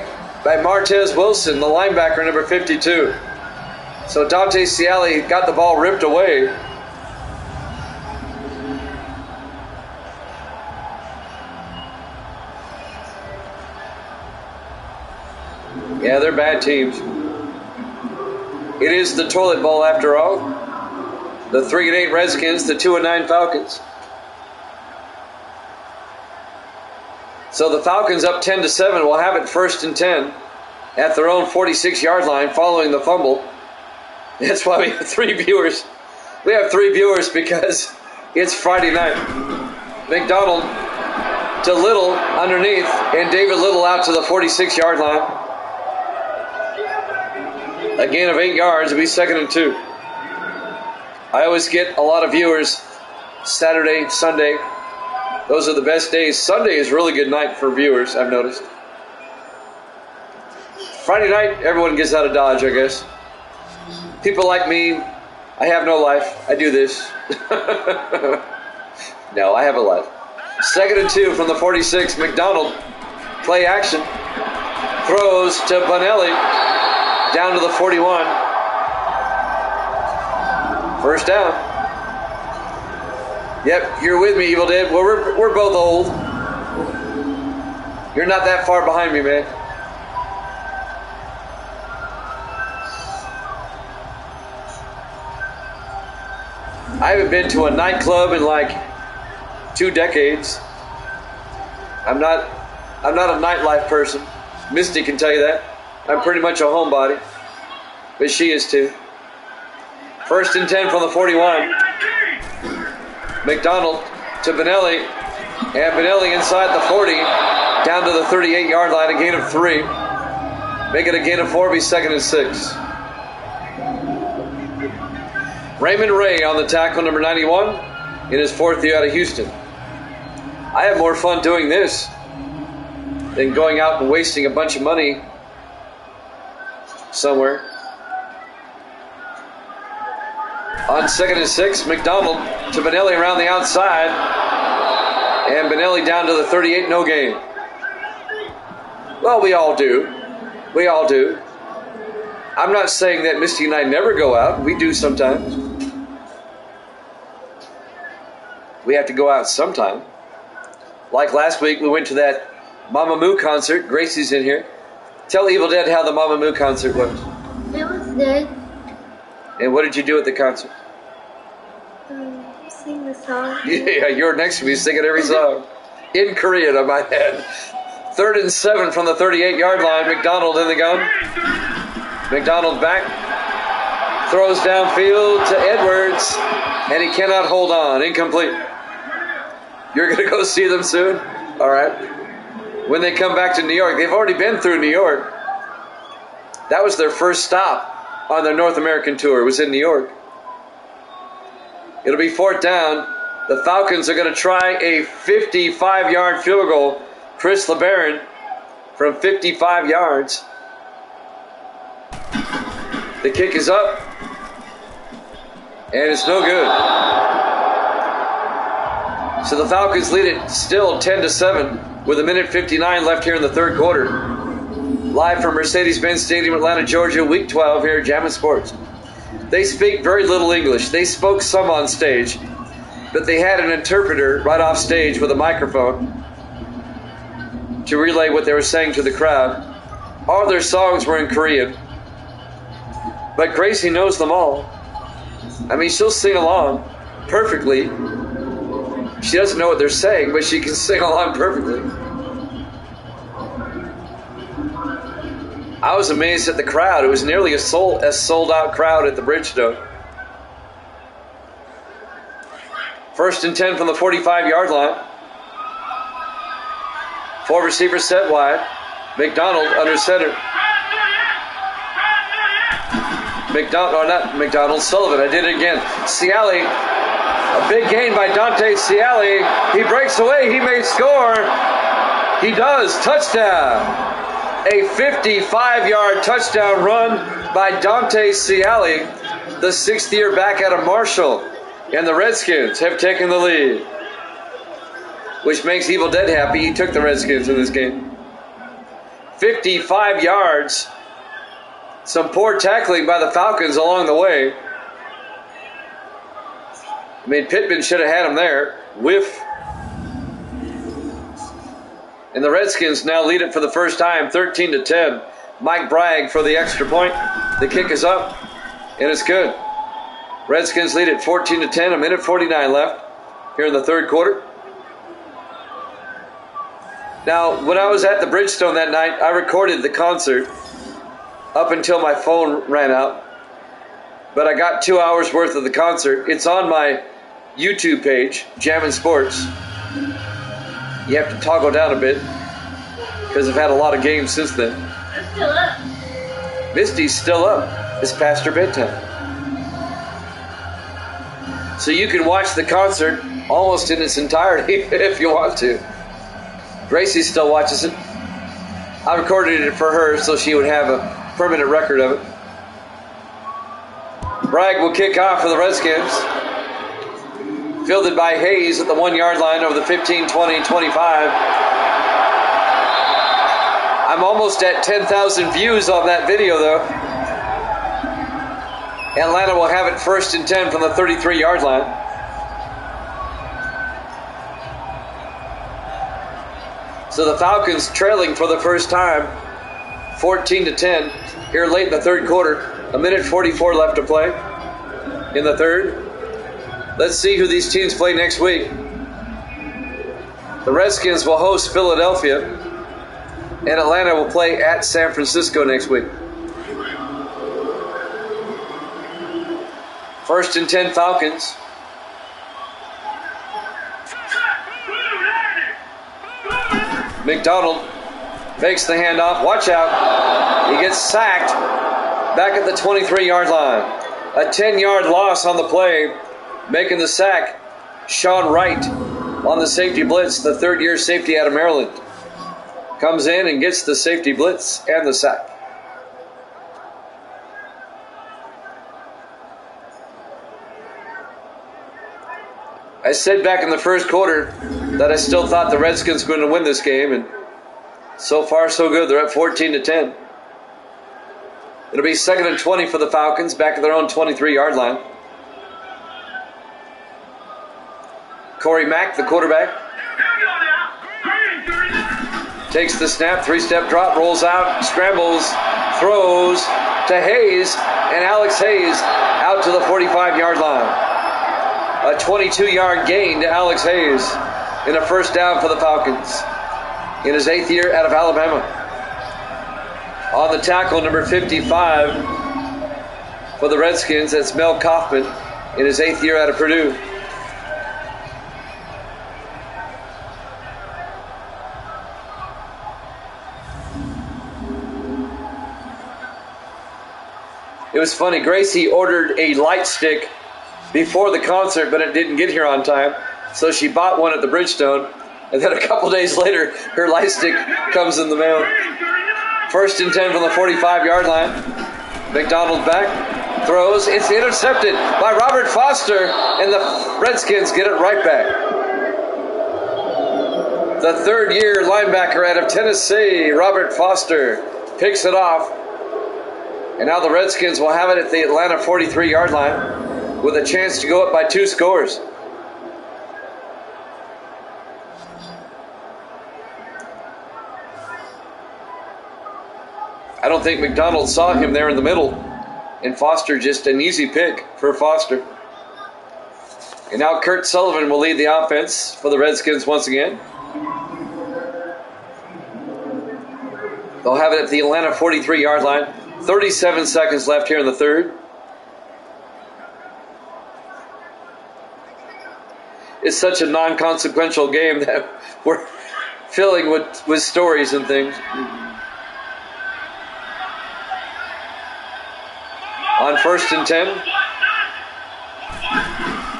by Martez Wilson, the linebacker, number 52. So Dante Ciali got the ball ripped away. Yeah, they're bad teams. It is the toilet bowl after all. The 3-8 Redskins, the 2-9 Falcons. So the Falcons up 10-7 will have it 1st and 10 at their own 46-yard line following the fumble. That's why we have 3 viewers. We have 3 viewers because it's Friday night. McDonald to Little underneath, and David Little out to the 46-yard line. A gain of 8 yards. It'll be 2nd and 2. I always get a lot of viewers Saturday, Sunday. Those are the best days. Sunday is a really good night for viewers, I've noticed. Friday night, everyone gets out of Dodge, I guess. People like me, I have no life. I do this. No, I have a life. 2nd and 2 from the 46. McDonald, play action. Throws to Bonelli. Down to the 41. First down. Yep, you're with me, Evil Dead. Well, we're both old. You're not that far behind me, man. I haven't been to a nightclub in like 2 decades. I'm not a nightlife person. Misty can tell you that. I'm pretty much a homebody. But she is too. 1st and 10 from the 41. McDonald to Bonelli. And Bonelli inside the 40. Down to the 38-yard line. A gain of 3. Make it a gain of 4. Be 2nd and 6. Raymond Ray on the tackle, number 91, in his 4th year out of Houston. I have more fun doing this than going out and wasting a bunch of money somewhere. On 2nd and 6, McDonald to Bonelli around the outside. And Benelli down to the 38, no gain. Well, we all do. We all do. I'm not saying that Misty and I never go out. We do sometimes. We have to go out sometime. Like last week, we went to that Mama Moo concert. Gracie's in here. Tell Evil Dead how the Mama Moo concert was. It was good. And what did you do at the concert? Sing the song. Yeah, you're next to me singing every song. In Korean, I might add. 3rd and 7 from the 38-yard line. McDonald in the gun. McDonald back. Throws downfield to Edwards. And he cannot hold on. Incomplete. You're going to go see them soon? All right. When they come back to New York, they've already been through New York. That was their first stop on their North American tour. It was in New York. It'll be 4th down. The Falcons are going to try a 55-yard field goal. Chris LeBaron from 55 yards. The kick is up. And it's no good. So the Falcons lead it still 10-7 with 1:59 left here in the third quarter. Live from Mercedes-Benz Stadium, Atlanta, Georgia, Week 12 here at Jammin' Sports. They speak very little English. They spoke some on stage, but they had an interpreter right off stage with a microphone to relay what they were saying to the crowd. All their songs were in Korean, but Gracie knows them all. I mean, she'll sing along perfectly. She doesn't know what they're saying, but she can sing along perfectly. I was amazed at the crowd. It was nearly a sold-out crowd at the Bridgestone. 1st and 10 from the 45-yard line. 4 receivers set wide. McDonald under center. Sullivan. I did it again. Ciali. A big gain by Dante Ciali. He breaks away. He may score. He does. Touchdown. A 55-yard touchdown run by Dante Ciali, the 6th-year back out of Marshall. And the Redskins have taken the lead, which makes Evil Dead happy. He took the Redskins in this game. 55 yards. Some poor tackling by the Falcons along the way. I mean, Pittman should have had him there. Whiff. And the Redskins now lead it for the first time, 13-10. Mike Bragg for the extra point. The kick is up, and it's good. Redskins lead it 14-10, 1:49 left here in the third quarter. Now, when I was at the Bridgestone that night, I recorded the concert up until my phone ran out. But I got 2 hours worth of the concert. It's on my YouTube page, Jammin' Sports. You have to toggle down a bit because I've had a lot of games since then. I'm still up. Misty's still up. It's past her bedtime. So you can watch the concert almost in its entirety if you want to. Gracie still watches it. I recorded it for her so she would have a permanent record of it. Bragg will kick off for the Redskins. Fielded by Hayes at the 1-yard line over the 15, 20, 25. I'm almost at 10,000 views on that video, though. Atlanta will have it 1st and 10 from the 33-yard line. So the Falcons trailing for the first time, 14-10, here late in the third quarter. 1:44 left to play in the third. Let's see who these teams play next week. The Redskins will host Philadelphia, and Atlanta will play at San Francisco next week. 1st and 10 Falcons. McDonald fakes the handoff. Watch out. He gets sacked back at the 23-yard line. A 10-yard loss on the play. Making the sack, Sean Wright on the safety blitz, the third-year safety out of Maryland. Comes in and gets the safety blitz and the sack. I said back in the first quarter that I still thought the Redskins were going to win this game, and so far so good. They're up 14-10. It'll be 2nd and 20 for the Falcons, back at their own 23-yard line. Corey Mack, the quarterback, takes the snap, 3-step drop, rolls out, scrambles, throws to Hayes, and Alex Hayes out to the 45-yard line. A 22-yard gain to Alex Hayes in a first down for the Falcons in his 8th year out of Alabama. On the tackle, number 55 for the Redskins, that's Mel Kaufman in his 8th year out of Purdue. It was funny, Gracie ordered a light stick before the concert, but it didn't get here on time, so she bought one at the Bridgestone, and then a couple days later, her light stick comes in the mail. 1st and 10 from the 45-yard line. McDonald back, throws, it's intercepted by Robert Foster, and the Redskins get it right back. The 3rd-year linebacker out of Tennessee, Robert Foster, picks it off. And now the Redskins will have it at the Atlanta 43-yard line with a chance to go up by 2 scores. I don't think McDonald saw him there in the middle. And Foster, just an easy pick for Foster. And now Kurt Sullivan will lead the offense for the Redskins once again. They'll have it at the Atlanta 43-yard line. 37 seconds left here in the 3rd. It's such a non-consequential game that we're filling with stories and things. On 1st and 10,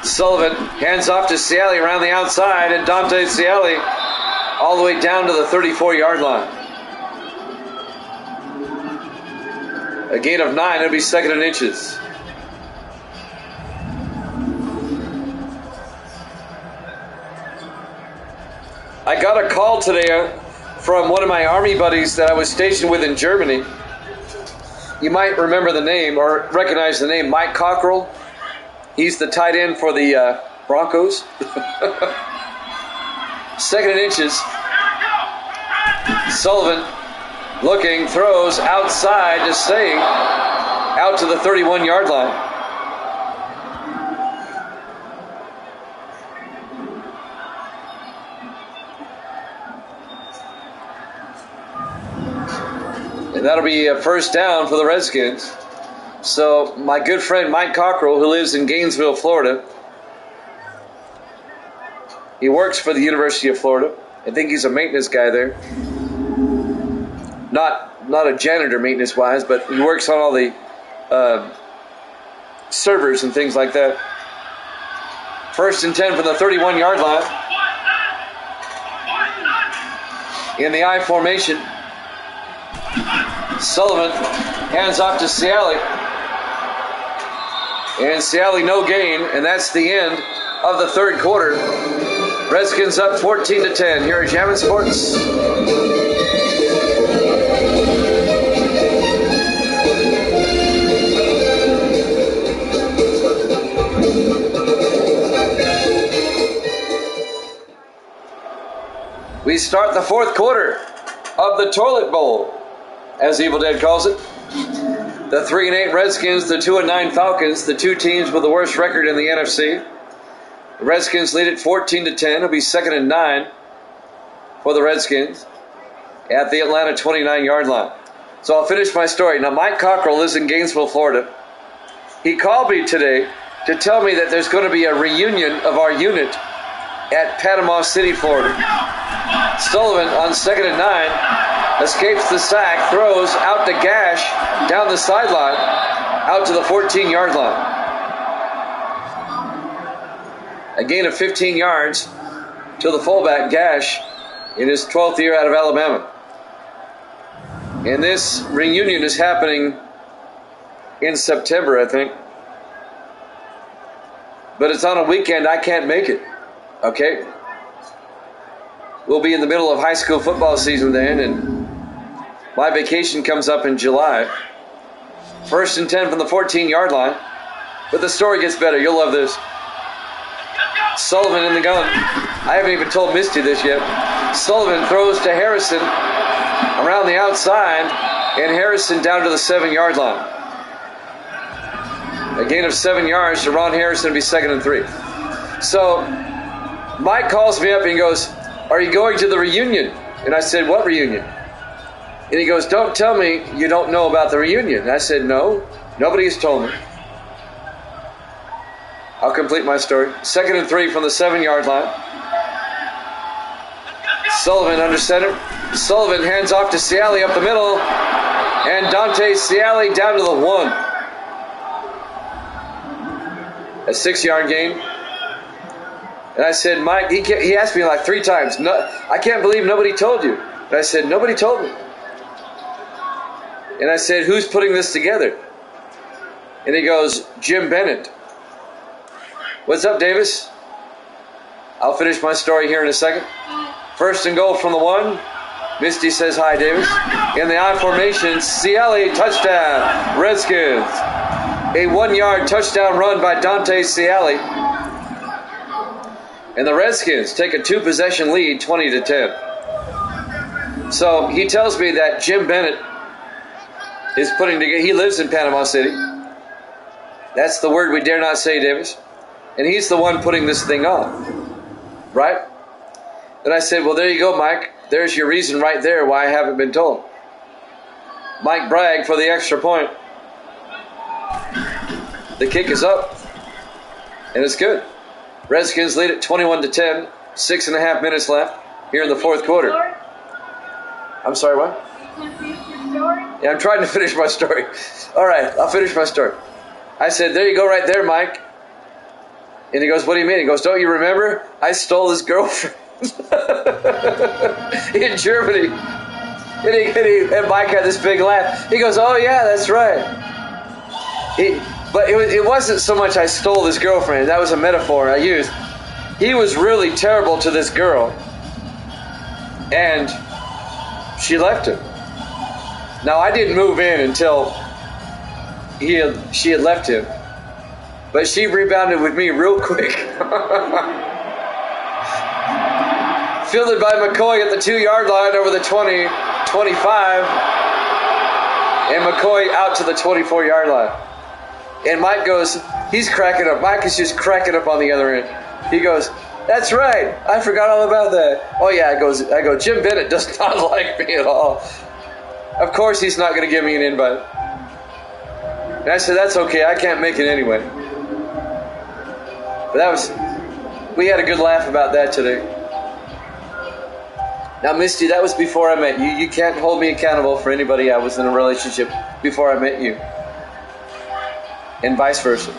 Sullivan hands off to Ciali around the outside, and Dante Ciali all the way down to the 34-yard line. A gain of 9, it'll be 2nd and inches. I got a call today from one of my Army buddies that I was stationed with in Germany. You might remember the name or recognize the name, Mike Cockrell. He's the tight end for the Broncos. 2nd and inches. Sullivan looking, throws outside to Singh, out to the 31-yard line. And that'll be a first down for the Redskins. So my good friend Mike Cockrell, who lives in Gainesville, Florida, he works for the University of Florida. I think he's a maintenance guy there. Not a janitor maintenance-wise, but he works on all the servers and things like that. 1st and 10 from the 31-yard line. In the I formation, Sullivan hands off to Ciali. And Ciali no gain, and that's the end of the 3rd quarter. Redskins up 14-10 here at Jammin' Sports. We start the 4th quarter of the Toilet Bowl, as Evil Dead calls it. The 3-8 Redskins, the 2-9 Falcons, the two teams with the worst record in the NFC. The Redskins lead it 14-10. It'll be 2nd and 9 for the Redskins at the Atlanta 29-yard line. So I'll finish my story. Now, Mike Cockrell lives in Gainesville, Florida. He called me today to tell me that there's going to be a reunion of our unit at Panama City, Florida. Sullivan on 2nd and 9 escapes the sack, throws out to Gash down the sideline, out to the 14-yard line. A gain of 15 yards to the fullback, Gash, in his 12th year out of Alabama. And this reunion is happening in September, I think. But it's on a weekend. I can't make it. Okay. We'll be in the middle of high school football season then, and my vacation comes up in July. 1st and 10 from the 14-yard line. But the story gets better. You'll love this. Sullivan in the gun. I haven't even told Misty this yet. Sullivan throws to Harrison around the outside, and Harrison down to the 7-yard line. A gain of 7 yards to Ron Harrison to be 2nd and 3. So Mike calls me up and he goes, "Are you going to the reunion?" And I said, "What reunion?" And he goes, "Don't tell me you don't know about the reunion." And I said, "No, nobody has told me." I'll complete my story. 2nd and 3 from the 7-yard line. Sullivan under center. Sullivan hands off to Ciali up the middle. And Dante Ciali down to the 1. A 6-yard gain. And I said, "Mike," he asked me like 3 times, "No, I can't believe nobody told you." And I said, "Nobody told me." And I said, "Who's putting this together?" And he goes, "Jim Bennett." "What's up, Davis?" I'll finish my story here in a second. 1st and goal from the 1. Misty says hi, Davis. In the I formation, Ciali, touchdown, Redskins. A 1-yard touchdown run by Dante Ciali. And the Redskins take a 2-possession lead, 20-10. So he tells me that Jim Bennett is putting together, he lives in Panama City. That's the word we dare not say, Davis. And he's the one putting this thing on. Right? And I said, "Well, there you go, Mike. There's your reason right there why I haven't been told." Mike bragged for the extra point. The kick is up. And it's good. Redskins lead it 21-10. 6.5 minutes left here in the 4th quarter. I'm sorry, what? Yeah, I'm trying to finish my story. All right, I'll finish my story. I said, "There you go right there, Mike." And he goes, "What do you mean?" He goes, "Don't you remember? I stole his girlfriend in Germany." And Mike had this big laugh. He goes, "Oh, yeah, that's right." But it wasn't so much I stole his girlfriend. That was a metaphor I used. He was really terrible to this girl. And she left him. Now, I didn't move in until she had left him. But she rebounded with me real quick. Fielded by McCoy at the 2-yard line over the 20, 25. And McCoy out to the 24-yard line. And Mike goes, he's cracking up. Mike is just cracking up on the other end. He goes, "That's right. I forgot all about that." "Oh, yeah." I go, "Jim Bennett does not like me at all. Of course he's not going to give me an invite." And I said, "That's okay. I can't make it anyway." But we had a good laugh about that today. Now, Misty, that was before I met you. You can't hold me accountable for anybody I was in a relationship before I met you. And vice versa.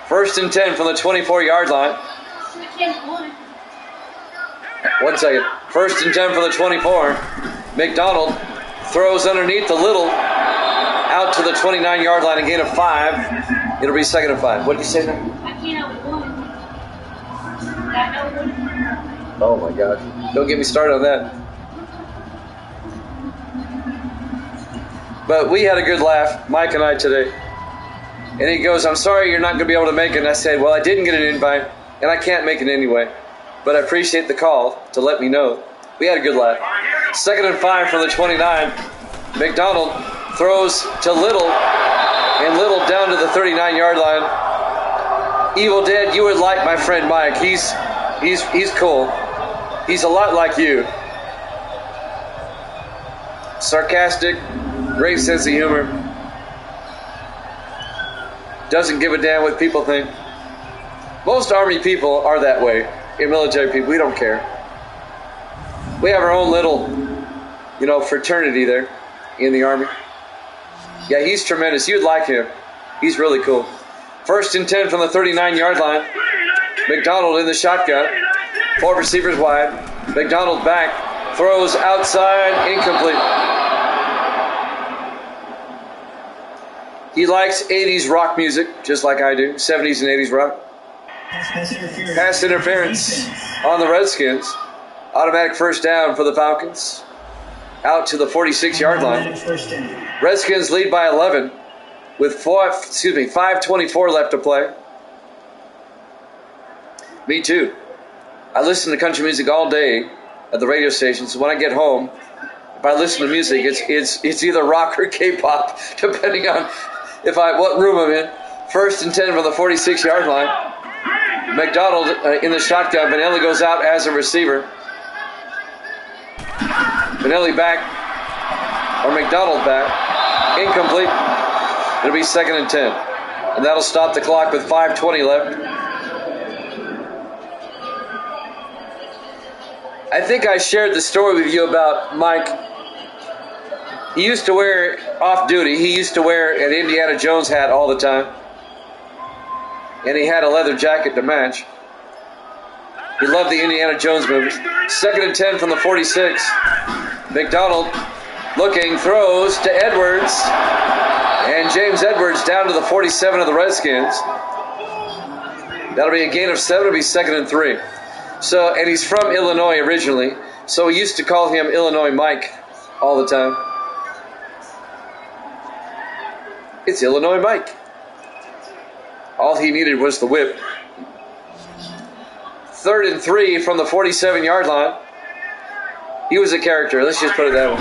1st and 10 from the 24-yard line. 1 second. 1st and 10 from the 24. McDonald throws underneath the little. Out to the 29-yard line, a gain of 5. It'll be 2nd and 5. What did you say now? Oh my gosh. Don't get me started on that. But we had a good laugh, Mike and I, today. And he goes, "I'm sorry you're not going to be able to make it." And I said, "Well, I didn't get an invite, and I can't make it anyway. But I appreciate the call to let me know." We had a good laugh. 2nd and 5 from the 29. McDonald throws to Little, and Little down to the 39-yard line. Evil Dead, you would like my friend Mike. He's cool. He's a lot like you. Sarcastic, great sense of humor. Doesn't give a damn what people think. Most Army people are that way. In military people, we don't care. We have our own little, fraternity there in the Army. Yeah, he's tremendous. You'd like him. He's really cool. 1st and 10 from the 39-yard line. McDonald in the shotgun. 4 receivers wide. McDonald back. Throws outside. Incomplete. He likes 80s rock music, just like I do. 70s and 80s rock. Pass interference on the Redskins. Automatic first down for the Falcons. Out to the 46-yard line. Redskins lead by 11 with 5:24 left to play. Me too. I listen to country music all day at the radio station, so when I get home, if I listen to music, it's either rock or K-pop, depending on what room I'm in. 1st and 10 from the 46-yard line. McDonald in the shotgun. Benelli goes out as a receiver. Benelli back, or McDonald back. Incomplete. It'll be 2nd and 10. And that'll stop the clock with 5:20 left. I think I shared the story with you about Mike. He used to wear, off duty, he used to wear an Indiana Jones hat all the time. And he had a leather jacket to match. He loved the Indiana Jones movies. 2nd and 10 from the 46. McDonald looking, throws to Edwards. And James Edwards down to the 47 of the Redskins. That'll be a gain of 7. It'll be 2nd and 3. So, and he's from Illinois originally, so we used to call him Illinois Mike all the time. It's Illinois Mike. All he needed was the whip. 3rd and 3 from the 47-yard line. He was a character, let's just put it that way.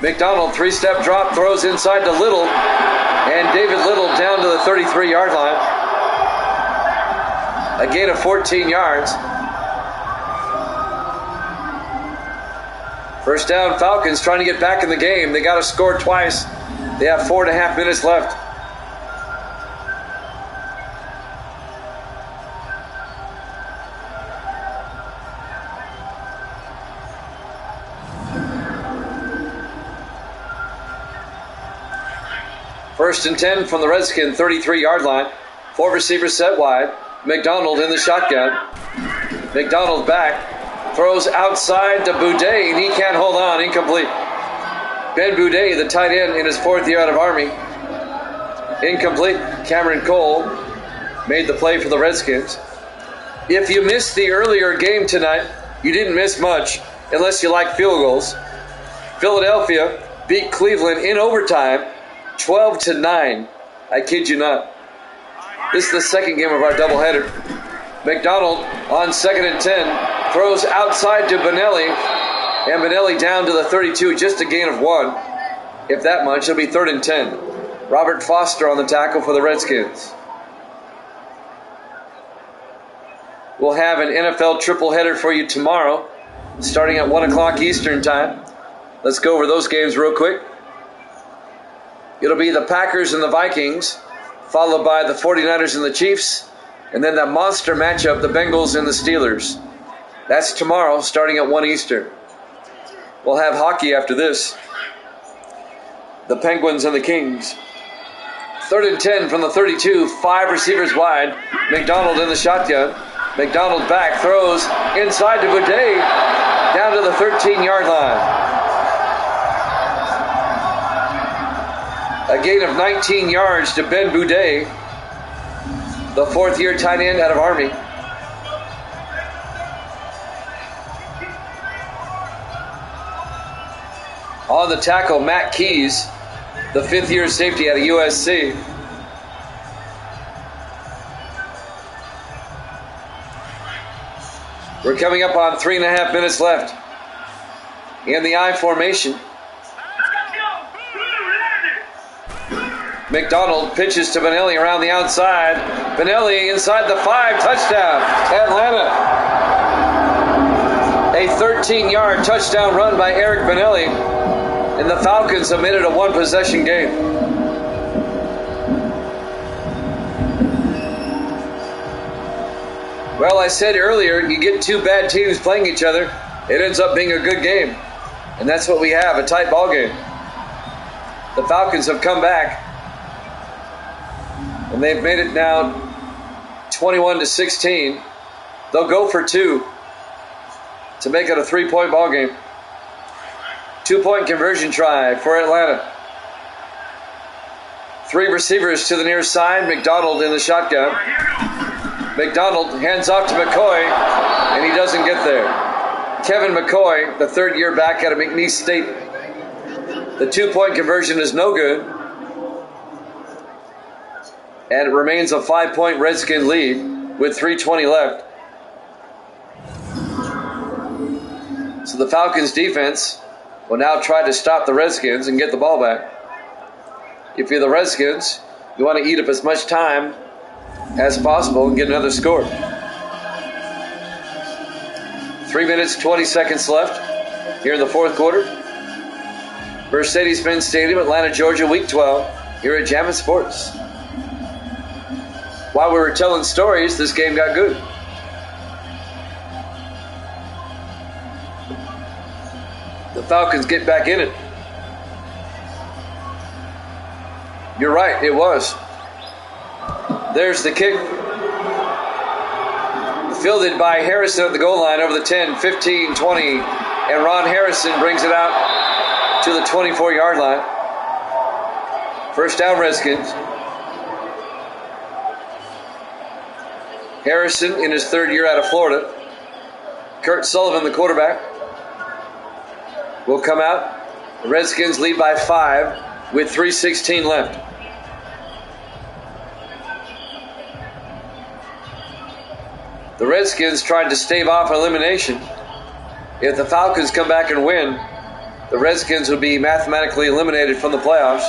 McDonald, 3-step drop, throws inside to Little, and David Little down to the 33-yard line. A gain of 14 yards. First down, Falcons trying to get back in the game. They got to score twice. They have 4.5 minutes left. First and 10 from the Redskin 33-yard line. 4 receivers set wide. McDonald in the shotgun. McDonald back. Throws outside to Boudet, and he can't hold on. Incomplete. Ben Boudet, the tight end in his 4th year out of Army. Incomplete. Cameron Cole made the play for the Redskins. If you missed the earlier game tonight, you didn't miss much, unless you like field goals. Philadelphia beat Cleveland in overtime, 12-9. I kid you not. This is the second game of our doubleheader. McDonald on 2nd and 10. Throws outside to Benelli, and Benelli down to the 32, just a gain of 1. If that much, it'll be 3rd and 10. Robert Foster on the tackle for the Redskins. We'll have an NFL triple header for you tomorrow, starting at 1 o'clock Eastern time. Let's go over those games real quick. It'll be the Packers and the Vikings, followed by the 49ers and the Chiefs, and then that monster matchup, the Bengals and the Steelers. That's tomorrow, starting at 1 Eastern. We'll have hockey after this. The Penguins and the Kings. 3rd and 10 from the 32, 5 receivers wide. McDonald in the shotgun. McDonald back, throws inside to Boudet, down to the 13-yard line. A gain of 19 yards to Ben Boudet, the 4th-year tight end out of Army. On the tackle, Matt Keys, the 5th-year safety out of USC. We're coming up on 3.5 minutes left. In the I formation. McDonald pitches to Benelli around the outside. Benelli inside the 5, touchdown, Atlanta. A 13-yard touchdown run by Eric Benelli, and the Falcons have made it a 1-possession game. Well, I said earlier, you get 2 bad teams playing each other, it ends up being a good game. And that's what we have, a tight ball game. The Falcons have come back, and they've made it now 21-16. They'll go for 2 to make it a 3-point ball game. 2-point conversion try for Atlanta. 3 receivers to the near side. McDonald in the shotgun. McDonald hands off to McCoy, and he doesn't get there. Kevin McCoy, the third-year back out of McNeese State. The 2-point conversion is no good. And it remains a 5-point Redskin lead with 3:20 left. So the Falcons defense will now try to stop the Redskins and get the ball back. If you're the Redskins, you want to eat up as much time as possible and get another score. 3 minutes, 20 seconds left here in the fourth quarter. Mercedes-Benz Stadium, Atlanta, Georgia, Week 12, here at Jammin' Sports. While we were telling stories, this game got good. The Falcons get back in it. You're right, it was. There's the kick. Fielded by Harrison at the goal line over the 10, 15, 20. And Ron Harrison brings it out to the 24-yard line. First down, Redskins. Harrison in his third year out of Florida. Kurt Sullivan, the quarterback, will come out. The Redskins lead by 5 with 3:16 left. The Redskins tried to stave off elimination. If the Falcons come back and win, the Redskins would be mathematically eliminated from the playoffs.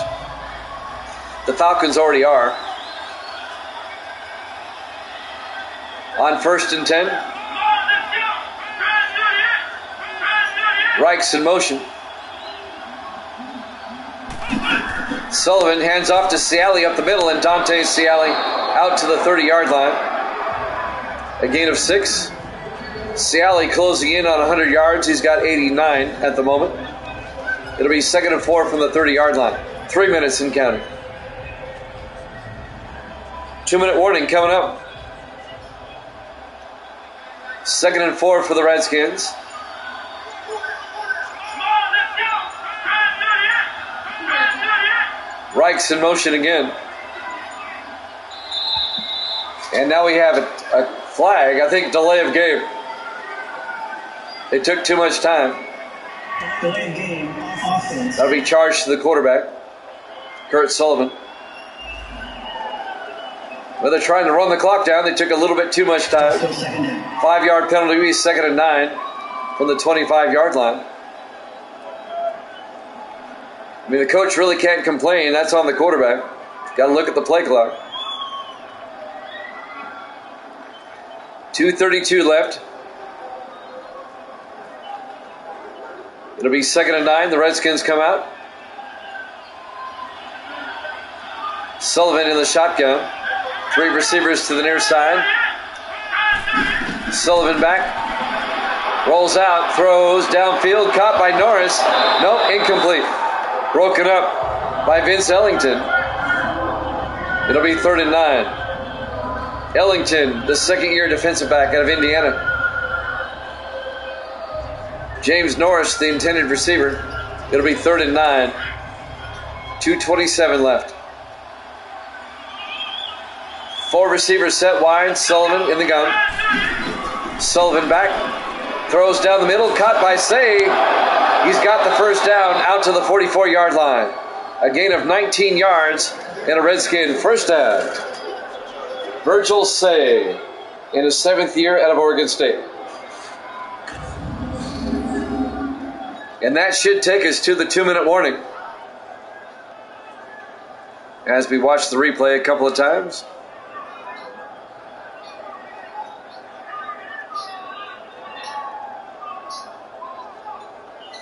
The Falcons already are. On 1st and 10. Reich's in motion. Sullivan hands off to Ciali up the middle, and Dante Ciali out to the 30-yard line. A gain of 6. Ciali closing in on 100 yards. He's got 89 at the moment. It'll be 2nd and 4 from the 30-yard line. 3 minutes and counting. 2-minute warning coming up. 2nd and 4 for the Redskins. Reich's in motion again. And now we have a flag, I think delay of game. They took too much time. Delay of game, offense. That'll be charged to the quarterback, Kurt Sullivan. Well, they're trying to run the clock down. They took a little bit too much time. 5-yard penalty, will be 2nd and 9 from the 25-yard line. I mean, the coach really can't complain. That's on the quarterback. Got to look at the play clock. 2:32 left. It'll be 2nd and 9. The Redskins come out. Sullivan in the shotgun. 3 receivers to the near side. Sullivan back. Rolls out. Throws downfield. Caught by Norris. Nope, incomplete. Broken up by Vince Ellington. It'll be 3rd and 9. Ellington, the second-year defensive back out of Indiana. James Norris, the intended receiver. It'll be 3rd and 9. 2:27 left. 4 receivers set wide. Sullivan in the gun. Sullivan back. Throws down the middle. Caught by Say. He's got the first down out to the 44-yard line. A gain of 19 yards and a Redskin first down. Virgil Say in his 7th year out of Oregon State. And that should take us to the 2-minute warning. As we watch the replay a couple of times.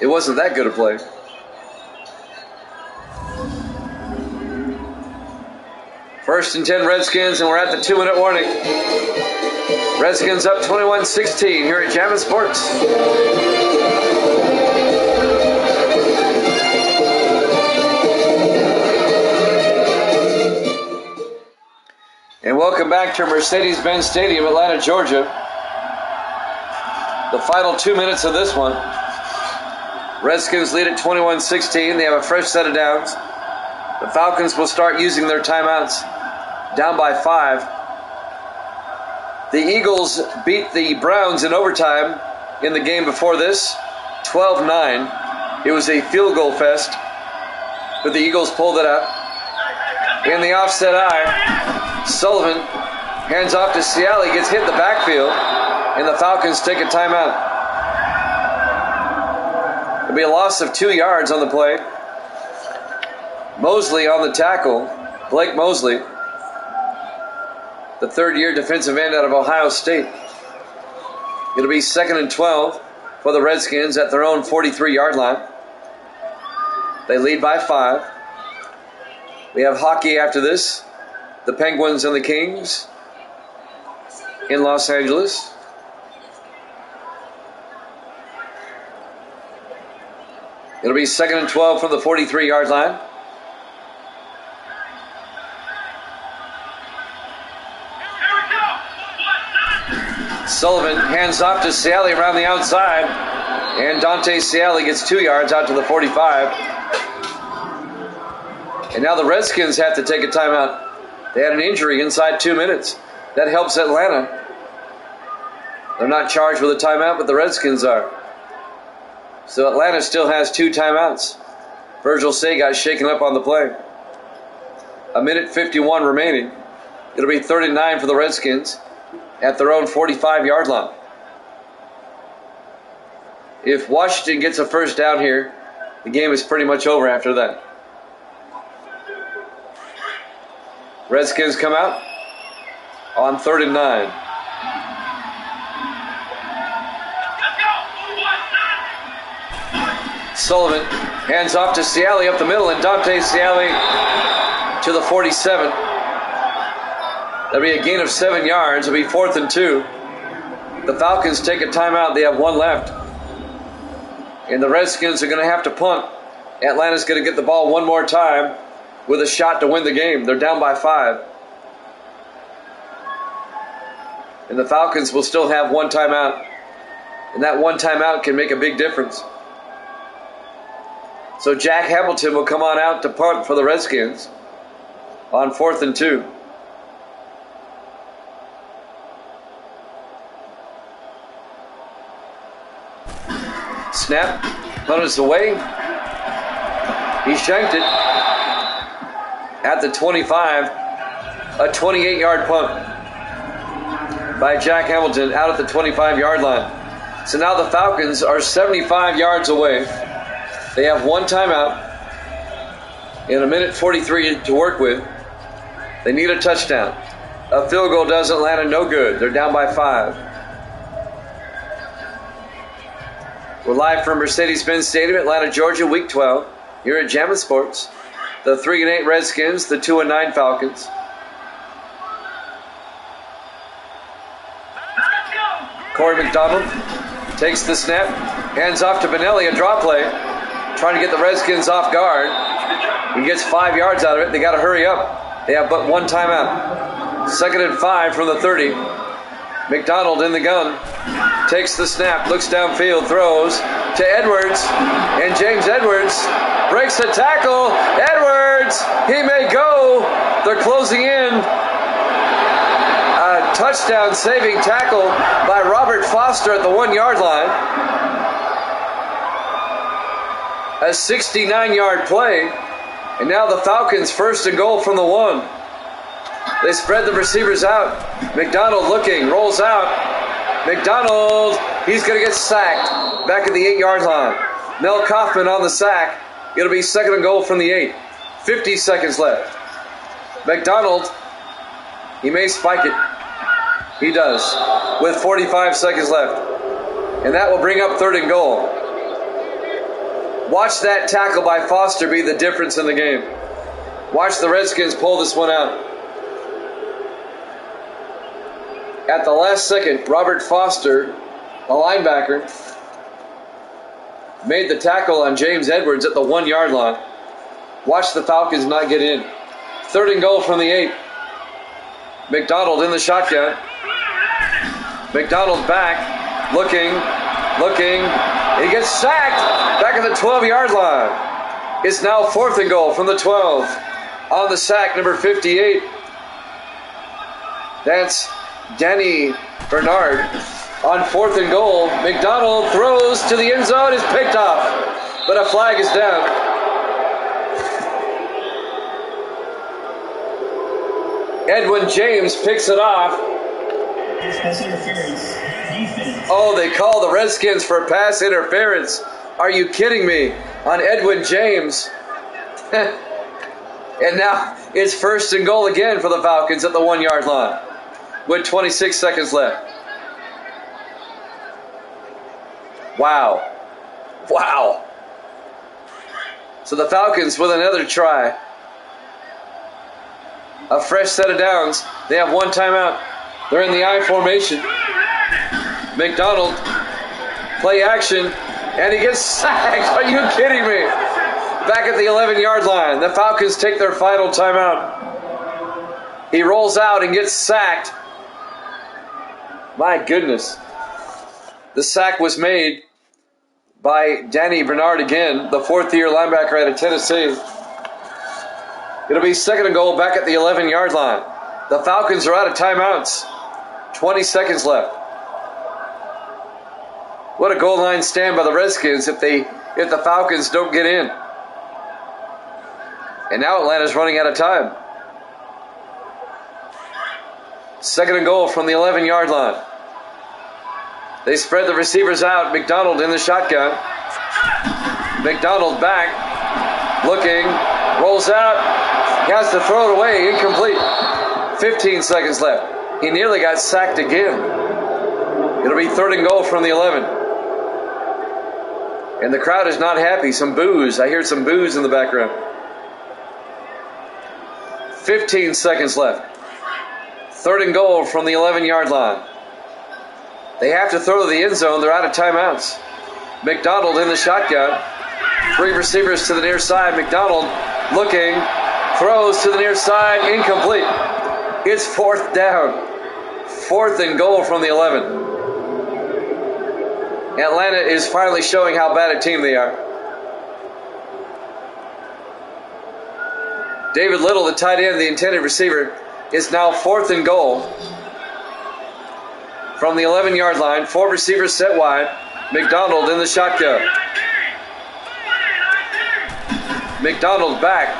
It wasn't that good a play. First and 10 Redskins, and we're at the 2-minute warning. Redskins up 21-16 here at Jammin' Sports. And welcome back to Mercedes-Benz Stadium, Atlanta, Georgia. The final 2 minutes of this one. Redskins lead at 21-16. They have a fresh set of downs. The Falcons will start using their timeouts. Down by 5. The Eagles beat the Browns in overtime in the game before this, 12-9. It was a field goal fest, but the Eagles pulled it out. In the offset eye, Sullivan hands off to Ciali, gets hit in the backfield, and the Falcons take a timeout. There'll be a loss of 2 yards on the play. Mosley on the tackle, Blake Mosley, the third-year defensive end out of Ohio State. It'll be 2nd and 12 for the Redskins at their own 43-yard line. They lead by 5. We have hockey after this. The Penguins and the Kings in Los Angeles. It'll be 2nd and 12 from the 43-yard line. Sullivan hands off to Ciali around the outside, and Dante Ciali gets 2 yards out to the 45. And now the Redskins have to take a timeout. They had an injury inside 2 minutes. That helps Atlanta. They're not charged with a timeout, but the Redskins are. So Atlanta still has 2 timeouts. Virgil Say got shaken up on the play. 1:51 remaining. It'll be 39 for the Redskins at their own 45-yard line. If Washington gets a first down here, the game is pretty much over after that. Redskins come out on 3rd and 9. Sullivan hands off to Ciali up the middle, and Dante Ciali to the 47. That'll be a gain of 7 yards. It'll be 4th and 2. The Falcons take a timeout. They have 1 left. And the Redskins are going to have to punt. Atlanta's going to get the ball one more time with a shot to win the game. They're down by 5. And the Falcons will still have 1 timeout. And that 1 timeout can make a big difference. So Jack Hamilton will come on out to punt for the Redskins on 4th and 2. Snap, punt is away. He shanked it at the 25. A 28-yard punt by Jack Hamilton out at the 25-yard line. So now the Falcons are 75 yards away. They have 1 timeout and 1:43 to work with. They need a touchdown. A field goal does Atlanta no good. They're down by 5. We're live from Mercedes-Benz Stadium, Atlanta, Georgia, Week 12. Here at Jammin' Sports. The 3-8 Redskins, the 2-9 Falcons. Corey McDonald takes the snap, hands off to Benelli, a draw play, trying to get the Redskins off guard. He gets 5 yards out of it. They got to hurry up. They have but 1 timeout. 2nd and 5 from the 30. McDonald in the gun. Takes the snap, looks downfield, throws to Edwards, and James Edwards breaks the tackle. Edwards, he may go. They're closing in. A touchdown-saving tackle by Robert Foster at the 1-yard line. A 69-yard play, and now the Falcons 1st and goal from the 1. They spread the receivers out. McDonald looking, rolls out. McDonald, he's going to get sacked back at the 8-yard line. Mel Kaufman on the sack. It'll be 2nd and goal from the 8. 50 seconds left. McDonald, he may spike it. He does, with 45 seconds left. And that will bring up 3rd and goal. Watch that tackle by Foster be the difference in the game. Watch the Redskins pull this one out. At the last second, Robert Foster, a linebacker, made the tackle on James Edwards at the 1-yard line. Watch the Falcons not get in. 3rd and goal from the 8. McDonald in the shotgun. McDonald back, looking. He gets sacked back at the 12-yard line. It's now 4th and goal from the 12. On the sack, number 58. That's Danny Bernard on 4th and goal. McDonald throws to the end zone, is picked off, but a flag is down. Edwin James picks it off. Pass interference. Defense. Oh, they call the Redskins for pass interference. Are you kidding me? On Edwin James. And now it's 1st and goal again for the Falcons at the 1-yard line with 26 seconds left. Wow. Wow. So the Falcons with another try. A fresh set of downs. They have 1 timeout. They're in the I formation. McDonald, play action, and he gets sacked. Are you kidding me? Back at the 11-yard line. The Falcons take their final timeout. He rolls out and gets sacked. My goodness. The sack was made by Danny Bernard again, the 4th-year linebacker out of Tennessee. It'll be 2nd and goal back at the 11-yard line. The Falcons are out of timeouts. 20 seconds left. What a goal line stand by the Redskins if the Falcons don't get in. And now Atlanta's running out of time. 2nd and goal from the 11-yard line. They spread the receivers out. McDonald in the shotgun. McDonald back. Looking. Rolls out. He has to throw it away. Incomplete. 15 seconds left. He nearly got sacked again. It'll be 3rd and goal from the 11. And the crowd is not happy. Some boos. I hear some boos in the background. 15 seconds left. 3rd and goal from the 11-yard line. They have to throw to the end zone. They're out of timeouts. McDonald in the shotgun. 3 receivers to the near side. McDonald looking. Throws to the near side. Incomplete. It's 4th down. 4th and goal from the 11. Atlanta is finally showing how bad a team they are. David Little, the tight end, the intended receiver, is now 4th and goal from the 11-yard line. 4 receivers set wide. McDonald in the shotgun. McDonald back.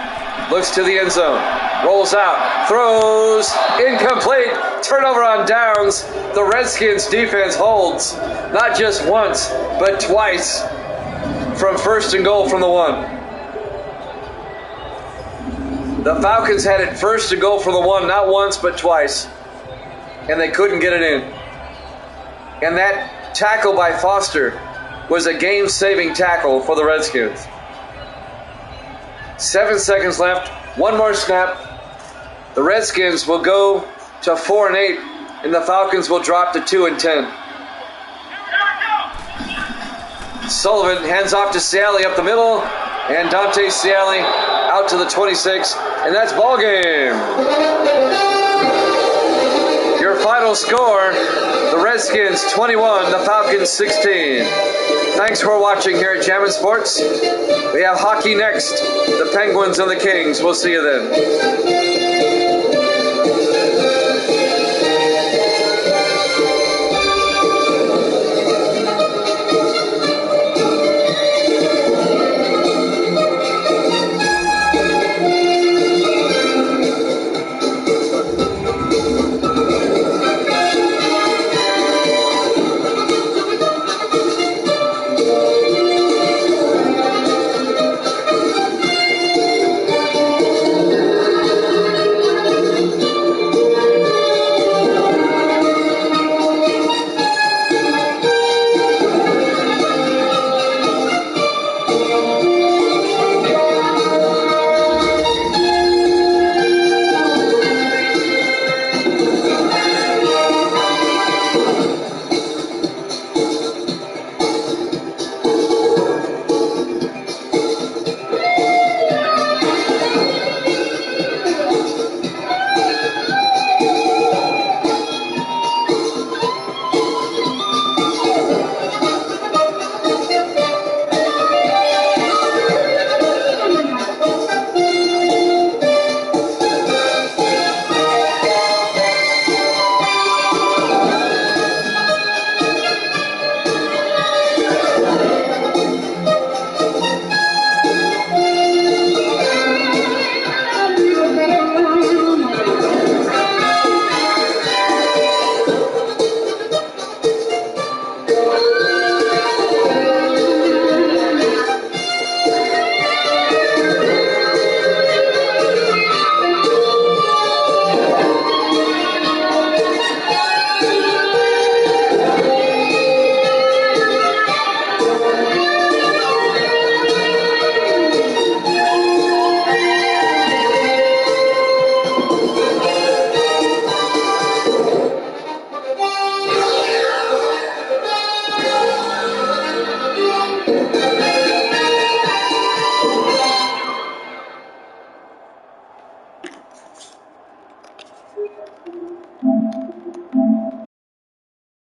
Looks to the end zone. Rolls out. Throws. Incomplete. Turnover on downs. The Redskins defense holds. Not just once, but twice. From 1st and goal from the 1. The Falcons had it 1st and goal from the 1, not once, but twice. And they couldn't get it in. And that tackle by Foster was a game-saving tackle for the Redskins. 7 seconds left. 1 more snap. The Redskins will go to 4-8, and the Falcons will drop to 2-10. Sullivan hands off to Ciali up the middle, and Dante Ciali out to the 26, and that's ball game. Your final score, the Redskins 21, the Falcons 16. Thanks for watching here at Jammin' Sports. We have hockey next, the Penguins and the Kings. We'll see you then.